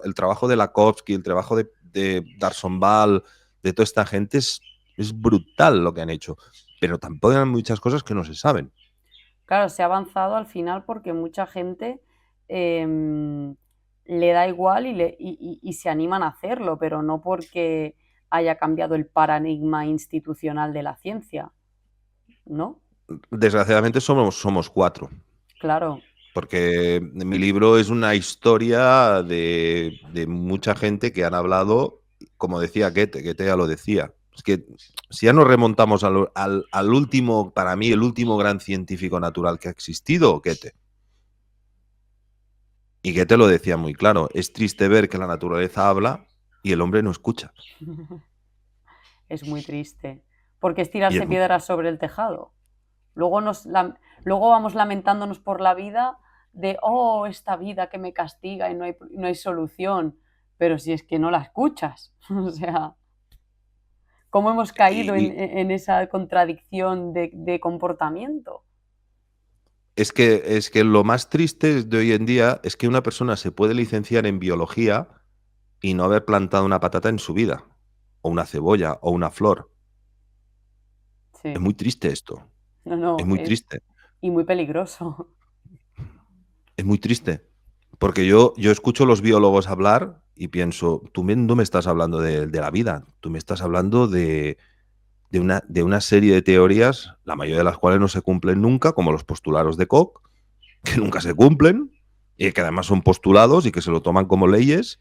Speaker 1: el trabajo de Lakowski, el trabajo de Darsonval, de toda esta gente es brutal lo que han hecho. Pero tampoco hay muchas cosas que no se saben.
Speaker 2: Claro, se ha avanzado al final porque mucha gente le da igual y se animan a hacerlo, pero no porque haya cambiado el paradigma institucional de la ciencia, ¿no?
Speaker 1: Desgraciadamente somos 4.
Speaker 2: Claro,
Speaker 1: Porque mi libro es una historia de mucha gente que han hablado, como decía Goethe ya lo decía. Es que si ya nos remontamos al último, para mí, el último gran científico natural que ha existido, Goethe. Y Goethe lo decía muy claro, es triste ver que la naturaleza habla y el hombre no escucha.
Speaker 2: es muy triste, porque es
Speaker 1: Y es
Speaker 2: tirarse
Speaker 1: muy,
Speaker 2: piedras sobre el tejado. Luego, luego vamos lamentándonos por la vida de, oh, esta vida que me castiga y no hay solución, pero si es que no la escuchas, o sea, ¿cómo hemos caído
Speaker 1: y
Speaker 2: en esa contradicción de comportamiento?
Speaker 1: es que lo más triste de hoy en día es que una persona se puede licenciar en biología y no haber plantado una patata en su vida, o una cebolla, o una flor. Es
Speaker 2: Sí,
Speaker 1: muy triste esto.
Speaker 2: no,
Speaker 1: Es
Speaker 2: no,
Speaker 1: muy
Speaker 2: es
Speaker 1: triste.
Speaker 2: y muy peligroso.
Speaker 1: Es muy triste. Porque yo escucho a los biólogos hablar y pienso, tú no me estás hablando de la vida, tú me estás hablando de una serie de teorías, la mayoría de las cuales no se cumplen nunca, como los postulados de Koch, que nunca se cumplen, y que además son postulados y que se lo toman como leyes.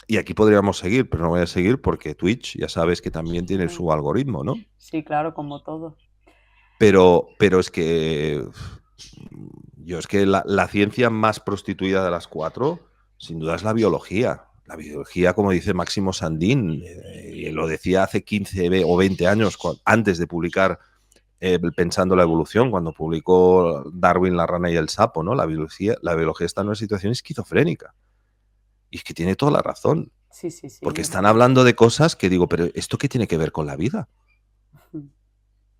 Speaker 1: Y aquí podríamos seguir, pero no voy a seguir porque Twitch ya sabes que también tiene su algoritmo, ¿no?
Speaker 2: Sí, claro, como todo.
Speaker 1: Pero es que yo es que la ciencia más prostituida de las 4, sin duda es la biología. La biología, como dice Máximo Sandín, lo decía hace 15 o 20 años, antes de publicar Pensando la evolución, cuando publicó Darwin, la rana y el sapo, ¿no? La biología está en una situación esquizofrénica. Y es que tiene toda la razón.
Speaker 2: Sí, sí, sí,
Speaker 1: Porque
Speaker 2: es
Speaker 1: están
Speaker 2: que
Speaker 1: hablando de cosas que digo, pero ¿esto qué tiene que ver con la vida?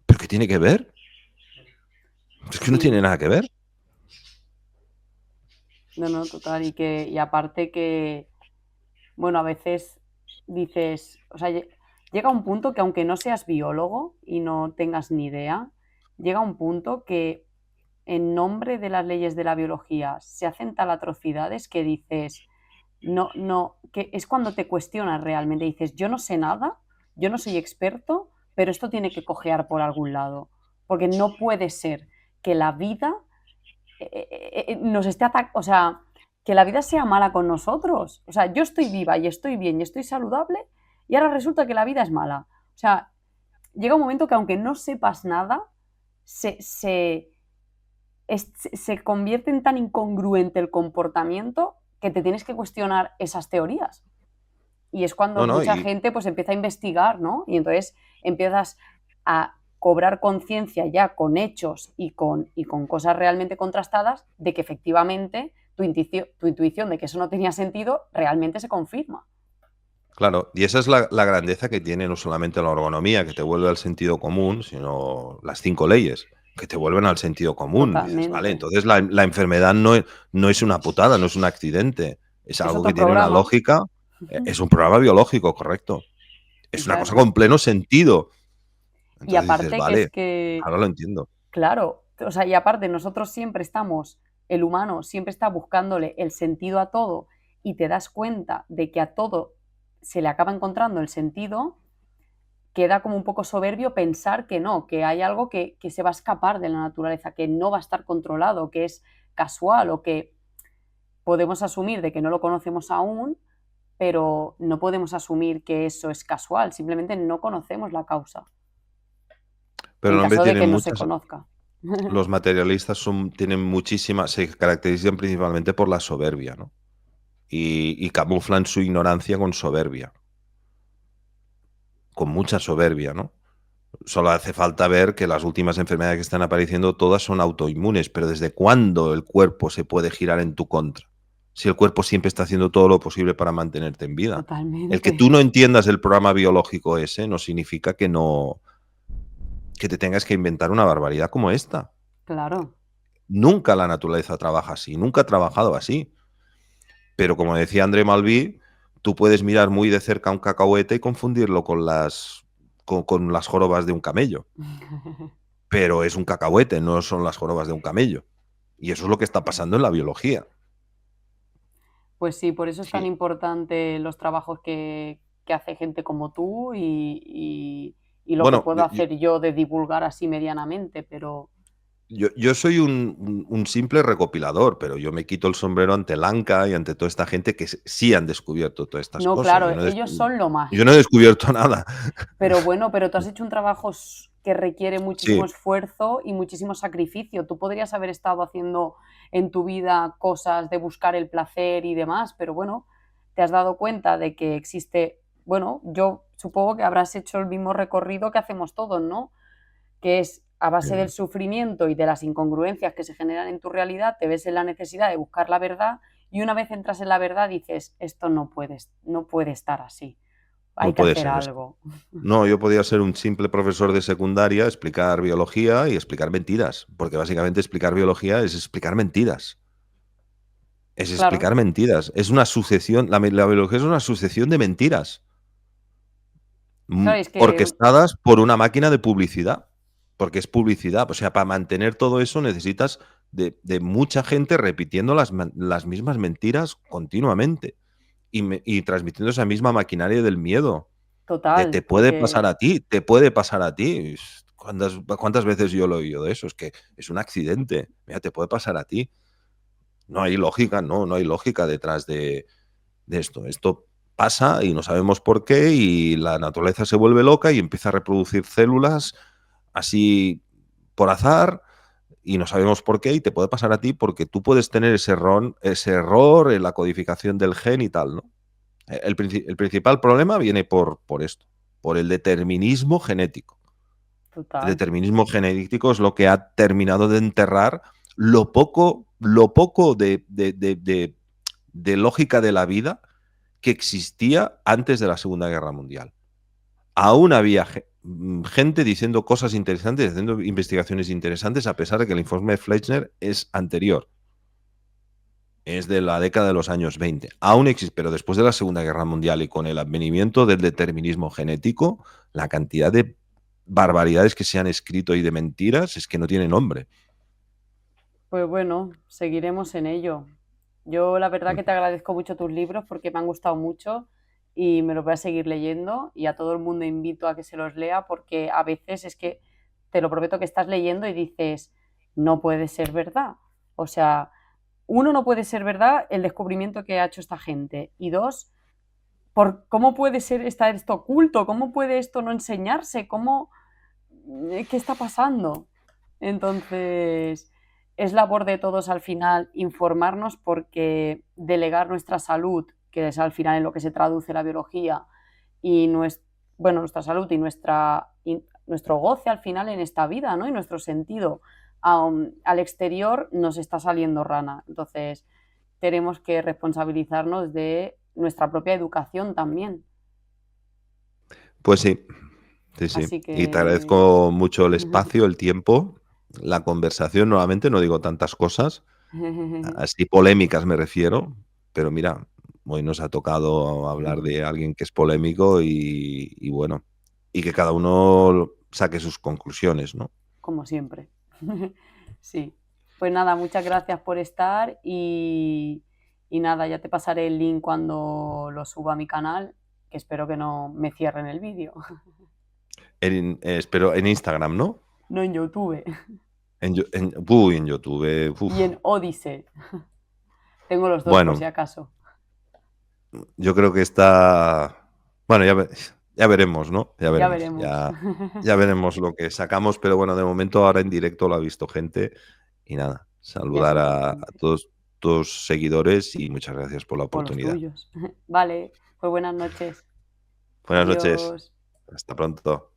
Speaker 1: ¿Pero qué tiene que ver? Es que no tiene
Speaker 2: sí,
Speaker 1: nada que ver.
Speaker 2: no, no, total, y aparte que, bueno, a veces dices, o sea, llega un punto que aunque no seas biólogo y no tengas ni idea, llega un punto que en nombre de las leyes de la biología se hacen tal atrocidades que dices, no, no, que es cuando te cuestionas realmente, dices, yo no sé nada, yo no soy experto, pero esto tiene que cojear por algún lado, porque no puede ser que la vida nos esté atacando, o sea, que la vida sea mala con nosotros. O sea, yo estoy viva y estoy bien y estoy saludable y ahora resulta que la vida es mala. O sea, llega un momento que aunque no sepas nada, se convierte en tan incongruente el comportamiento que te tienes que cuestionar esas teorías. Y es cuando
Speaker 1: No, no,
Speaker 2: mucha gente pues empieza a investigar, ¿no? Y entonces empiezas a cobrar conciencia ya con hechos y con cosas realmente contrastadas de que efectivamente tu intuición de que eso no tenía sentido realmente se confirma.
Speaker 1: claro, y esa es la grandeza que tiene no solamente la ergonomía, que te vuelve al sentido común, sino las 5 leyes, que te vuelven al sentido común. Y dices, vale,
Speaker 2: Totalmente.
Speaker 1: entonces la enfermedad no es una putada, no es un accidente, es
Speaker 2: Es
Speaker 1: algo
Speaker 2: otro
Speaker 1: que tiene una
Speaker 2: programa.
Speaker 1: lógica, es un programa biológico, correcto.
Speaker 2: Y
Speaker 1: Es una cosa
Speaker 2: claro.
Speaker 1: con pleno sentido.
Speaker 2: Y
Speaker 1: Entonces dices,
Speaker 2: aparte que es
Speaker 1: vale,
Speaker 2: que,
Speaker 1: ahora lo entiendo.
Speaker 2: claro, o sea, y aparte nosotros siempre estamos, el humano siempre está buscándole el sentido a todo y te das cuenta de que a todo se le acaba encontrando el sentido, queda como un poco soberbio pensar que no, que hay algo que se va a escapar de la naturaleza, que no va a estar controlado, que es casual o que podemos asumir de que no lo conocemos aún, pero no podemos asumir que eso es casual, simplemente no conocemos la causa,
Speaker 1: Pero
Speaker 2: en
Speaker 1: el hombre
Speaker 2: caso de
Speaker 1: tiene
Speaker 2: que no se
Speaker 1: muchas.
Speaker 2: conozca.
Speaker 1: Los materialistas tienen muchísimas, se caracterizan principalmente por la soberbia, ¿no? Y camuflan su ignorancia con soberbia, con mucha soberbia, ¿no? Solo hace falta ver que las últimas enfermedades que están apareciendo todas son autoinmunes, pero ¿desde cuándo el cuerpo se puede girar en tu contra? Si el cuerpo siempre está haciendo todo lo posible para mantenerte en vida. El que
Speaker 2: Totalmente,
Speaker 1: tú no entiendas el programa biológico ese no significa que te tengas que inventar una barbaridad como esta.
Speaker 2: claro.
Speaker 1: Nunca la naturaleza trabaja así, nunca ha trabajado así. Pero como decía André Malví, tú puedes mirar muy de cerca un cacahuete y confundirlo con las jorobas de un camello. Pero es un cacahuete, no son las jorobas de un camello. Y eso es lo que está pasando en la biología.
Speaker 2: Pues sí, por eso es tan
Speaker 1: Sí.
Speaker 2: importante los trabajos que hace gente como tú y lo que
Speaker 1: Bueno,
Speaker 2: puedo hacer yo de divulgar así medianamente, pero
Speaker 1: yo soy un simple recopilador, pero yo me quito el sombrero ante Lanka y ante toda esta gente que sí han descubierto todas estas
Speaker 2: no,
Speaker 1: cosas.
Speaker 2: claro, ellos son lo
Speaker 1: Yo
Speaker 2: más.
Speaker 1: no he descubierto nada.
Speaker 2: Pero bueno, pero tú has hecho un trabajo que requiere muchísimo
Speaker 1: Sí,
Speaker 2: esfuerzo y muchísimo sacrificio. Tú podrías haber estado haciendo en tu vida cosas de buscar el placer y demás, pero bueno, te has dado cuenta de que existe, bueno, yo supongo que habrás hecho el mismo recorrido que hacemos todos, ¿no? Que es a base del
Speaker 1: sí,
Speaker 2: sufrimiento y de las incongruencias que se generan en tu realidad, te ves en la necesidad de buscar la verdad y una vez entras en la verdad dices, esto no puede estar así, hay
Speaker 1: no
Speaker 2: que
Speaker 1: puede
Speaker 2: hacer
Speaker 1: ser eso.
Speaker 2: algo.
Speaker 1: No, yo podía ser un simple profesor de secundaria, explicar biología y explicar mentiras, porque básicamente explicar biología es explicar mentiras. Es
Speaker 2: Claro,
Speaker 1: explicar mentiras. Es una sucesión, la biología es una sucesión de mentiras,
Speaker 2: claro, es que
Speaker 1: orquestadas por una máquina de publicidad, porque es publicidad. O sea, para mantener todo eso necesitas de mucha gente repitiendo las mismas mentiras continuamente y transmitiendo esa misma maquinaria del miedo. Te
Speaker 2: total,
Speaker 1: puede pasar
Speaker 2: porque
Speaker 1: a ti, te puede pasar a ti. ¿Cuántas veces yo lo he oído de eso? Es que es un accidente. Mira, te puede pasar a ti. No hay lógica, no hay lógica detrás de esto. Esto pasa y no sabemos por qué y la naturaleza se vuelve loca y empieza a reproducir células así por azar y no sabemos por qué y te puede pasar a ti porque tú puedes tener ese error en la codificación del gen y tal, ¿no? El principal problema viene por esto, por el determinismo genético. El
Speaker 2: total,
Speaker 1: determinismo genético es lo que ha terminado de enterrar lo poco de lógica de la vida que existía antes de la Segunda Guerra Mundial. Aún había gente diciendo cosas interesantes, haciendo investigaciones interesantes, a pesar de que el informe de Fleischner es anterior. Es de la década de los años 20. Aún existe, pero después de la Segunda Guerra Mundial y con el advenimiento del determinismo genético, la cantidad de barbaridades que se han escrito y de mentiras es que no tiene nombre.
Speaker 2: pues bueno, seguiremos en ello. Yo la verdad que te agradezco mucho tus libros porque me han gustado mucho y me los voy a seguir leyendo y a todo el mundo invito a que se los lea porque a veces es que te lo prometo que estás leyendo y dices, no puede ser verdad. O sea, uno, no puede ser verdad el descubrimiento que ha hecho esta gente y dos, ¿cómo puede ser estar esto oculto? ¿Cómo puede esto no enseñarse? ¿Qué está pasando? Entonces, es labor de todos al final informarnos porque delegar nuestra salud, que es al final en lo que se traduce la biología, y nuestra salud y nuestro goce al final en esta vida, ¿no? Y nuestro sentido al exterior nos está saliendo rana. Entonces, tenemos que responsabilizarnos de nuestra propia educación también.
Speaker 1: Pues sí, sí, sí.
Speaker 2: Así
Speaker 1: Y te
Speaker 2: que
Speaker 1: agradezco mucho el espacio, el tiempo, la conversación. Nuevamente no digo tantas cosas, así polémicas me refiero, pero mira, hoy nos ha tocado hablar de alguien que es polémico y bueno, y que cada uno saque sus conclusiones, ¿no?
Speaker 2: como siempre. Sí. Pues nada, muchas gracias por estar y nada, ya te pasaré el link cuando lo suba a mi canal, que espero que no me cierren el vídeo.
Speaker 1: Espero en Instagram, ¿no?
Speaker 2: No en YouTube.
Speaker 1: En YouTube,
Speaker 2: Y
Speaker 1: uf.
Speaker 2: en Odyssey. Tengo los dos por si
Speaker 1: Bueno,
Speaker 2: acaso.
Speaker 1: yo creo que está. Bueno, ya veremos, ¿no? Ya
Speaker 2: Ya
Speaker 1: veremos.
Speaker 2: veremos.
Speaker 1: Ya veremos lo que sacamos, pero bueno, de momento ahora en directo lo ha visto gente. Y nada,
Speaker 2: Ya es
Speaker 1: saludar a
Speaker 2: importante.
Speaker 1: todos tus seguidores y muchas gracias por la
Speaker 2: O los
Speaker 1: oportunidad.
Speaker 2: tuyos. Vale, pues buenas noches.
Speaker 1: Buenas noches.
Speaker 2: Adiós.
Speaker 1: Hasta pronto.